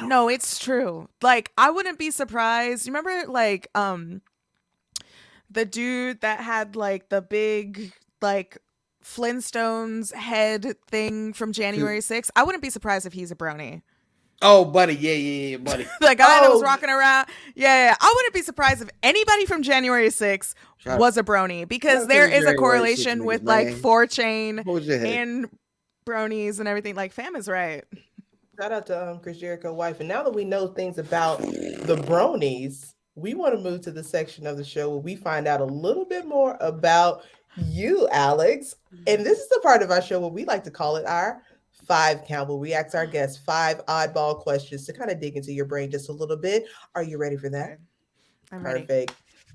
no, it's true. Like, I wouldn't be surprised. You remember, like, the dude that had like the big like Flintstones head thing from January 6th? I wouldn't be surprised if he's a brony. Oh, buddy, yeah, buddy. The guy that was rocking around. Yeah. I wouldn't be surprised if anybody from January 6th was a brony, because there is a correlation with like 4chan and bronies and everything. Like, fam is right. Shout out to Chris Jericho's wife. And now that we know things about the bronies, we want to move to the section of the show where we find out a little bit more about you, Alex. And this is the part of our show where we like to call it our 5 count, where we ask our guests 5 oddball questions to kind of dig into your brain just a little bit. Are you ready for that? I'm Perfect. ready.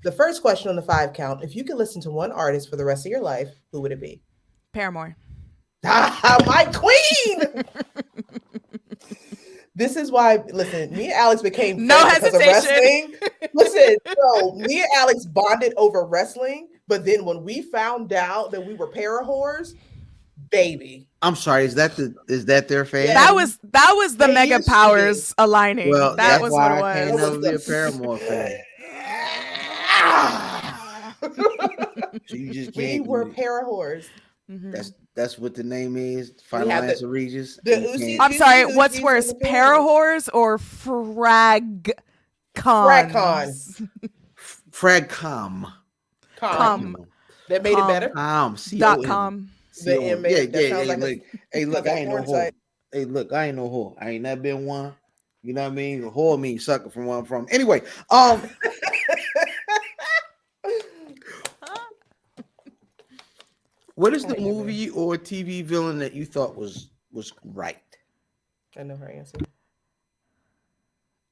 The first question on the 5 count: if you could listen to one artist for the rest of your life, who would it be? Paramore. My queen! This is why, listen, me and Alex became no friends because of wrestling. Listen, so me and Alex bonded over wrestling, but then when we found out that we were para-whores, baby. I'm sorry, is that their fan? That was the Mega Powers aligning. Well, that was what it was. I can't never be a Paramore fan. So you just we were para-whores. Mm-hmm. That's what the name is. Final answer, Regis. I'm sorry. What's worse, para-whores or frag cons? Fragcom. That made it better. .com. Hey, look, I ain't no whore. Hey, look, I ain't no whore. I ain't never been one. You know what I mean? Whore means sucker from where I'm from. Anyway, what is the movie or TV villain that you thought was right? I know her answer.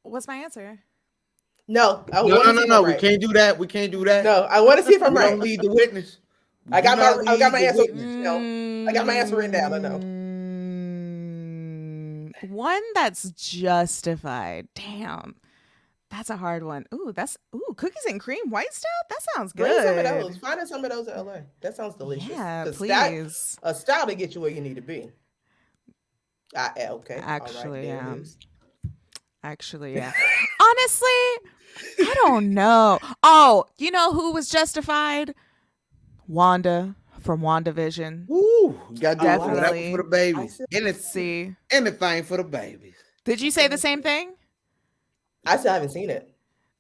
What's my answer? No. No. We can't do that. No, I want to see if I'm right. Don't lead the witness. I got my answer. I got my answer written down. I know. One that's justified. Damn. That's a hard one. Cookies and cream white stout? That sounds good. Bring some of those. Find us some of those in LA. That sounds delicious. Yeah, please. A stout to get you where you need to be. Okay. Actually, yeah. Honestly, I don't know. Oh, you know who was justified? Wanda from WandaVision. Ooh, you got to do definitely for the babies. Anything for the babies. Did you say the same thing? I still haven't seen it.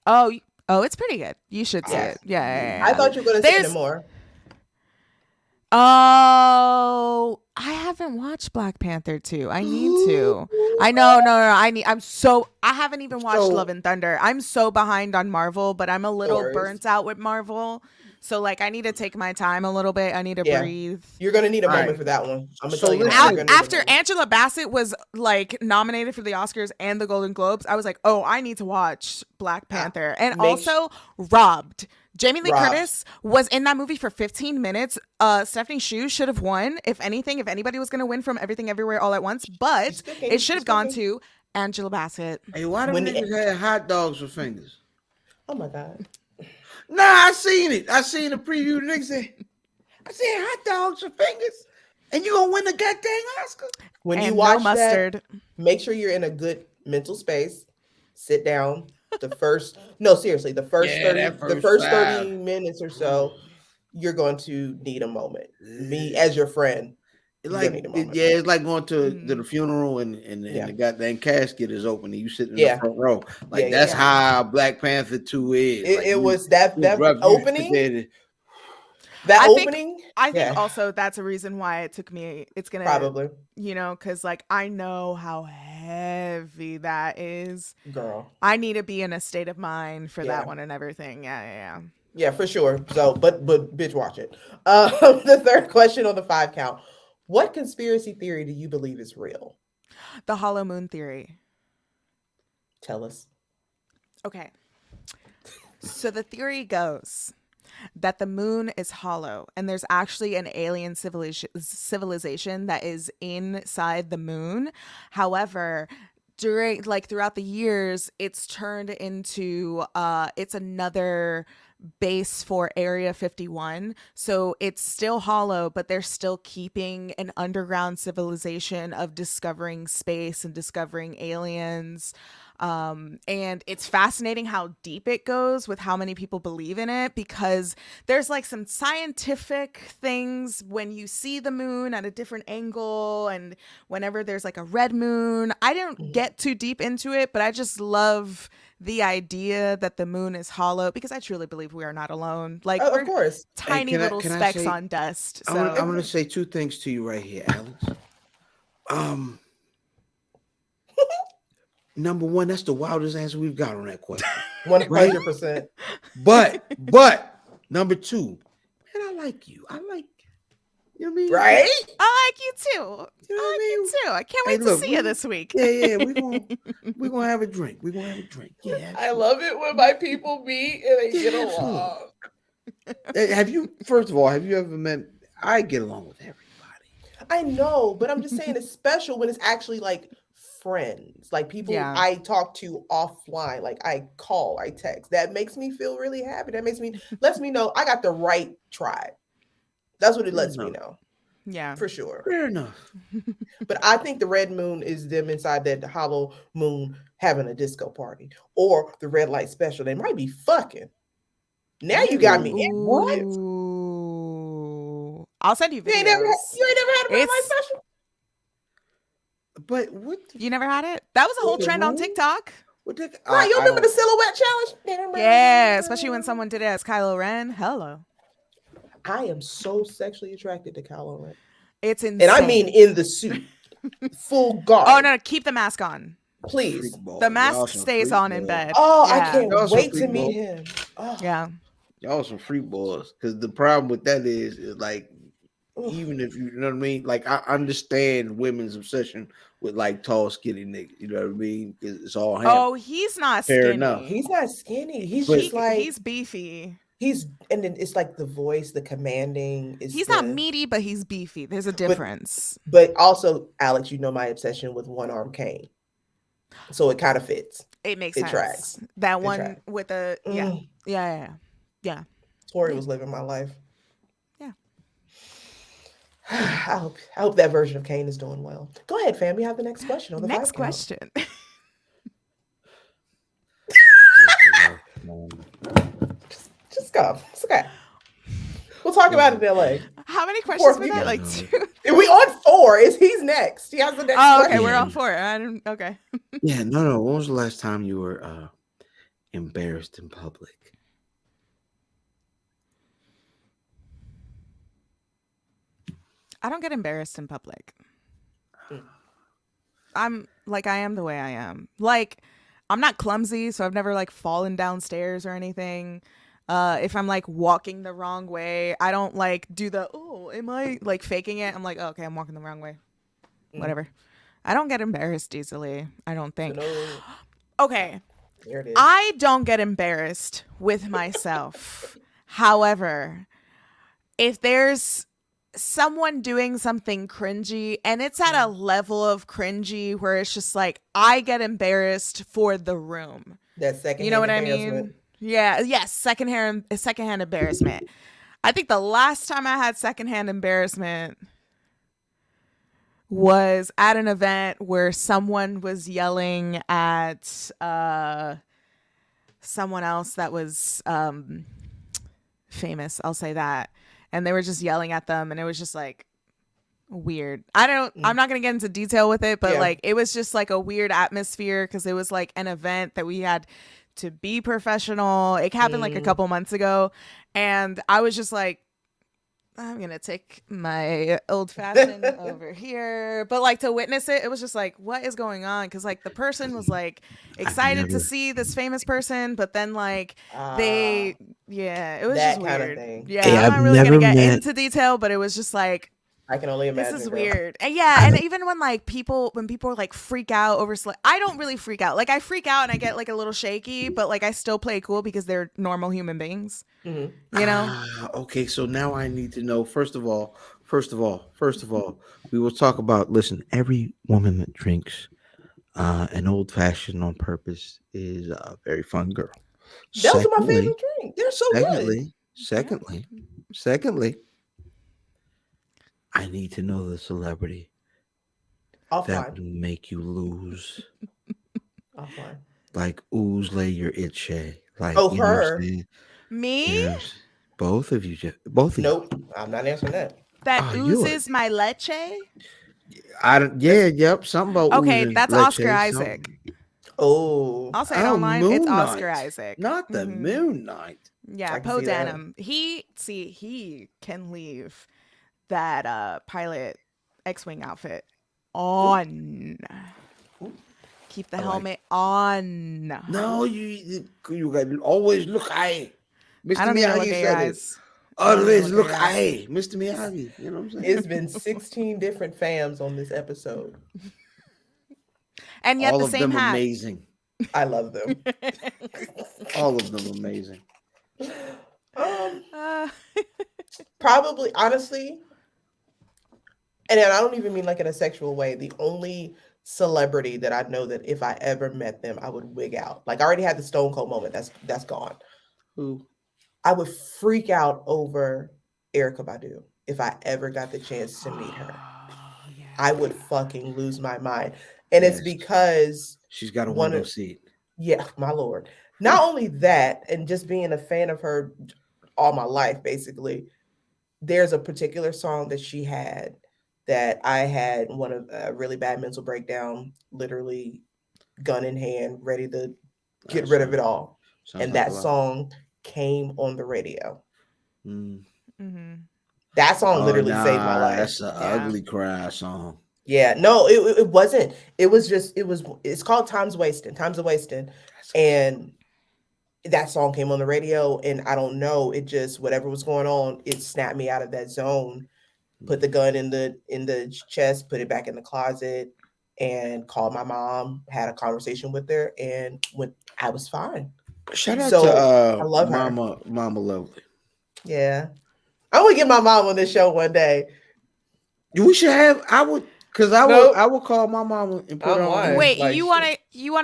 Oh, it's pretty good. You should see it. Yeah. I thought you were going to say it more. Oh, I haven't watched Black Panther 2. I need to. I know. No. I haven't even watched Love and Thunder. I'm so behind on Marvel, but I'm a little burnt out with Marvel. So, like, I need to take my time a little bit. I need to breathe. You're going to need a moment for that one. I'm going to tell you. After Angela Bassett was, like, nominated for the Oscars and the Golden Globes, I was like, oh, I need to watch Black Panther. And also, Robbed. Jamie Lee Curtis was in that movie for 15 minutes. Stephanie Hsu should have won, if anything, if anybody was going to win from Everything Everywhere All at Once. But it should have gone to Angela Bassett. Hey, why do niggas have hot dogs with fingers? Oh, my God. Nah, I seen it. I seen the preview. The nigga said, I said hot dogs with fingers, and you gonna win the goddamn Oscar. When you watch mustard, make sure you're in a good mental space. Sit down. The first 30 minutes or so, you're going to need a moment. Me as your friend, Like need a moment. yeah, it's like going to the funeral and the goddamn casket is open and you sitting in the front row. Like that's how Black Panther 2 is. It was that opening. That opening. I think also that's a reason why it took me. It's gonna probably, because like I know how heavy that is. Girl, I need to be in a state of mind for that one and everything. Yeah, for sure. So, but bitch, watch it. The third question on the 5 count. What conspiracy theory do you believe is real? The hollow moon theory. Tell us. Okay. So the theory goes that the moon is hollow and there's actually an alien civilization that is inside the moon. However, throughout the years, it's turned into it's another base for Area 51. So it's still hollow, but they're still keeping an underground civilization of discovering space and discovering aliens. And it's fascinating how deep it goes with how many people believe in it, because there's like some scientific things when you see the moon at a different angle and whenever there's like a red moon. I don't get too deep into it, but I just love the idea that the moon is hollow because I truly believe we are not alone. Like, we're of course tiny little specks on dust. So I'm going to say 2 things to you right here, Alex. Number one, that's the wildest answer we've got on that question. 100%. But number 2, man, I like you. I like, you know what I mean? Right? I like you too. You know what I like mean? you too. I can't wait to see you this week. Yeah, we're gonna have a drink. We're gonna have a drink. Yeah. I love it when my people meet and they get along. First of all, have you ever met? I get along with everybody. I know, but I'm just saying it's special when it's actually like friends, like people I talk to offline, like I call, I text. That makes me feel really happy. That lets me know I got the right tribe. That's what it lets me know. Yeah, for sure. Fair enough. But I think the red moon is them inside that hollow moon having a disco party, or the red light special. They might be fucking. Now you got me. What? I'll send you videos. You ain't never had a red light special? But what? You never had it? That was a whole trend on TikTok. Right, you remember the silhouette challenge? Yeah, especially when someone did it as Kylo Ren. Hello. I am so sexually attracted to Kylo Ren. It's insane. And I mean in the suit. Full guard. Oh, no, keep the mask on. Please. The mask stays on in bed. Oh, yeah. I can't wait to meet him. Oh. Yeah. Y'all some freak boys. Because the problem with that is like, even if you know what I mean, like I understand women's obsession with like tall, skinny niggas. You know what I mean? It's all him. Oh, he's not Fair skinny. enough. He's not skinny. He's just like he's beefy. And then it's like the voice, the commanding. He's not meaty, but he's beefy. There's a difference. But also, Alex, you know my obsession with one arm cane, so it kind of fits. It makes sense. Tracks. That one with the yeah. Tori was living my life. Yeah. I hope that version of Kane is doing well. Go ahead, fam. We have the next question on the next question. Just go. It's okay. We'll talk about it in LA. How many questions were that? Like 2? We on 4. He's next. He has the next question. Okay, we're on 4. Okay. Yeah, no. When was the last time you were embarrassed in public? I don't get embarrassed in public. I'm like, I am the way I am. Like, I'm not clumsy, so I've never like fallen downstairs or anything. If I'm like walking the wrong way, I don't like do the, am I like faking it? I'm like, okay, I'm walking the wrong way. Whatever. I don't get embarrassed easily, I don't think. Okay. Here it is. I don't get embarrassed with myself. However, if there's someone doing something cringy and it's at a level of cringy where it's just like, I get embarrassed for the room. That second, you know what I mean? Yeah. Yes. Secondhand embarrassment. I think the last time I had secondhand embarrassment was at an event where someone was yelling at someone else that was famous. I'll say that. And they were just yelling at them. And it was just like, weird. I'm not gonna get into detail with it, but like it was just like a weird atmosphere because it was like an event that we had to be professional. It happened like a couple months ago, and I was just like, I'm gonna take my old fashioned over here, but like to witness it, it was just like, what is going on? Because like the person was like excited to see this famous person, but then like it was just weird. Yeah, hey, I'm not really gonna get into detail, but it was just like, I can only imagine. This is weird. And and even when like people like freak out over I don't really freak out. Like I freak out and I get like a little shaky, but like I still play cool because they're normal human beings. You know? Okay, so now I need to know, first of all, we will talk about, listen, every woman that drinks an old fashioned on purpose is a very fun girl. Those are my favorite drink. They're so good. Secondly, I need to know the celebrity that will make you lose. Offline. Like ooze lay your itchy. Like her. Me? Both of you. Nope, I'm not answering that. That oozes my leche? Something about okay, that's leche, Oscar Isaac. Oh. I'll say it online. It's Oscar Isaac. Not the Moon Knight. Yeah, Poe Dameron. He can leave that pilot X-Wing outfit on. Keep the helmet on. No, you got to always look high. Mr. I don't Miyagi look at your eyes. Always look high, Mr. Miyagi. You know what I'm saying? It's been 16 different fams on this episode, and yet all the of same them hat. Amazing. I love them. All of them amazing. Probably, honestly, and I don't even mean like in a sexual way. The only celebrity that I know that if I ever met them, I would wig out. Like I already had the Stone Cold moment. That's gone. Who? I would freak out over Erykah Badu if I ever got the chance to meet her. I would fucking lose my mind. And it's because she's got a window seat. Yeah, my Lord. Not only that, and just being a fan of her all my life, basically, there's a particular song that she had that I had a really bad mental breakdown, literally gun in hand, ready to get rid of it all. And that song came on the radio. That song literally saved my life. That's an ugly cry song. Yeah, no, it wasn't. It's called Time's Wasting. And that song came on the radio, and I don't know, it just, whatever was going on, it snapped me out of that zone. Put the gun in the chest, put it back in the closet, and called my mom, had a conversation with her, and I was fine. Shout out to I love Mama Lovely. Yeah. I would get my mom on this show one day. We should have. I would call my mom and put her on. Wait, like, you want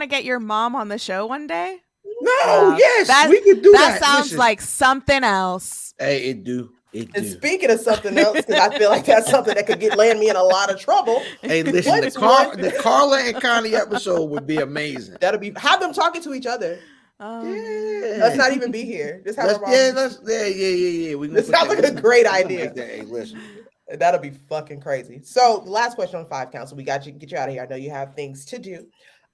to get your mom on the show one day? No, yes, we could do that. That sounds like something else. Hey, it do. And speaking of something else, because I feel like that's something that could land me in a lot of trouble. Hey, listen, the Carla and Connie episode would be amazing. Have them talking to each other. Let's not even be here. Just have This sounds like a great idea. Hey, listen. That'll be fucking crazy. So the last question on 5 count. So we got you, get you out of here. I know you have things to do.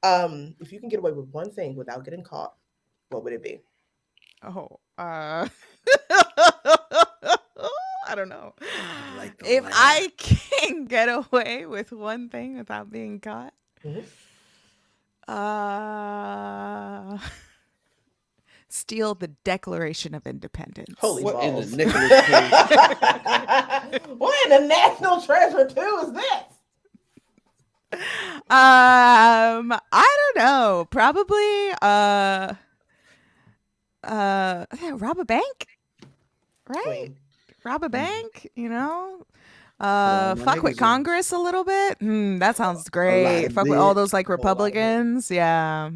If you can get away with one thing without getting caught, what would it be? I don't know. I can get away with one thing without being caught, steal the Declaration of Independence. Holy what balls. In the Nicolas Cage? What in the National Treasure 2 is this? I don't know. Probably rob a bank, right? Queen. Rob a bank, fuck with Congress a little bit. That sounds great. Fuck with all those like Republicans. Yeah.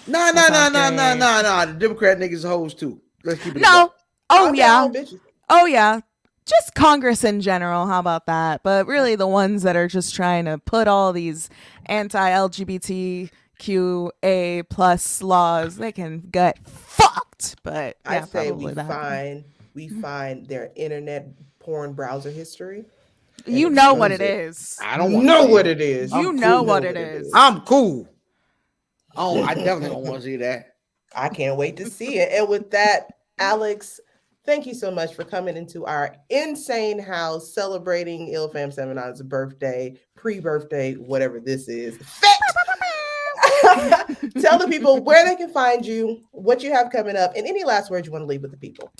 No. The Democrat niggas hoes too. Let's keep it. No. Oh yeah. Just Congress in general. How about that? But really, the ones that are just trying to put all these anti-LGBTQA plus laws, they can get fucked. But yeah, I say we find their internet porn browser history. You know what it is. I don't know what it is. You know what it is. I'm cool. Oh, I definitely don't want to see that. I can't wait to see it. And with that, Alex, thank you so much for coming into our insane house celebrating ILFAM 79's birthday, pre-birthday, whatever this is. Tell the people where they can find you, what you have coming up, and any last words you want to leave with the people.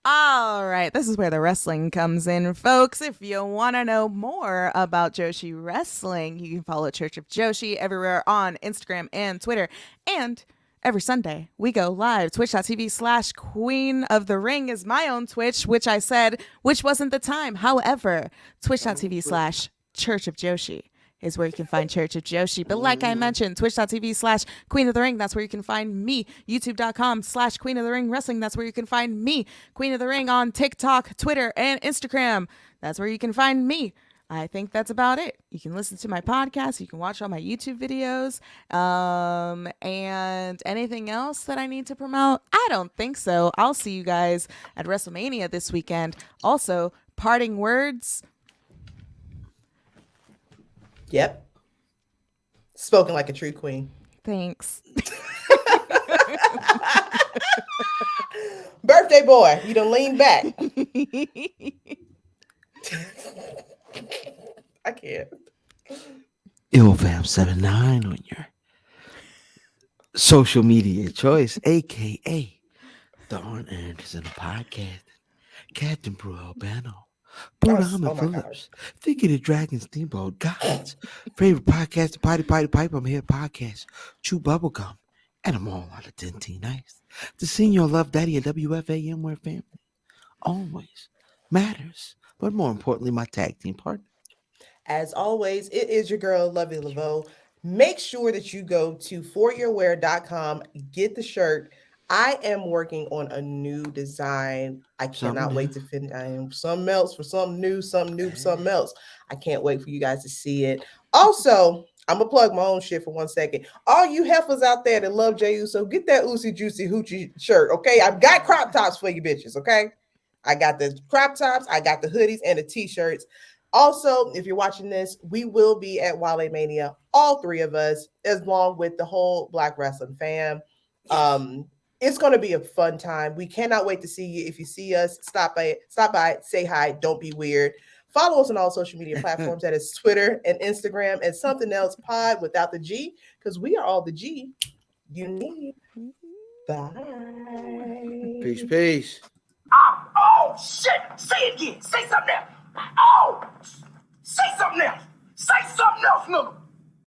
All right, this is where the wrestling comes in, folks. If you want to know more about Joshi Wrestling, you can follow Church of Joshi everywhere on Instagram and Twitter. And every Sunday, we go live. Twitch.tv/Queen of the Ring is my own Twitch, which I said, which wasn't the time. However, Twitch.tv/Church of Joshi is where you can find Church of Joshi. But like I mentioned, Twitch.tv/Queen of the Ring, that's where you can find me. YouTube.com/Queen of the Ring Wrestling, that's where you can find me. Queen of the Ring on TikTok, Twitter, and Instagram. That's where you can find me. I think that's about it. You can listen to my podcast. You can watch all my YouTube videos. And anything else that I need to promote? I don't think so. I'll see you guys at WrestleMania this weekend. Also, parting words. Yep. Spoken like a true queen. Thanks. Birthday boy, you done lean back. I can't. ILFAM 79 on your social media choice, aka the Arn Anderson podcast, Captain Brew Albano, Brudama Phillips, Think of the Dragon Steamboat, God's favorite podcast, the Potty Pipe, I'm here podcast, Chew Bubblegum, and I'm all out of Dentine Ice. The senior love daddy of WFAM, where family always matters, but more importantly, my tag team partner. As always, it is your girl, Lovey Laveau. Make sure that you go to foryourwear.com, get the shirt. I am working on a new design. I cannot wait to finish. I am something else for something new, something else. I can't wait for you guys to see it. Also, I'm gonna plug my own shit for 1 second. All you heifers out there that love Jey Uso, get that Oosie Juicy Hoochie shirt, okay? I've got crop tops for you bitches, okay? I got the crop tops, I got the hoodies and the t-shirts. Also, if you're watching this, we will be at Wale Mania, all three of us, as long with the whole Black Wrestling fam. It's going to be a fun time. We cannot wait to see you. If you see us, stop by, say hi, don't be weird. Follow us on all social media platforms. That is Twitter and Instagram and Something Else Pod without the G, because we are all the G you need. Bye. Peace. Oh, shit. Say it again. Say something else. Oh, say something else. Say something else, nigga.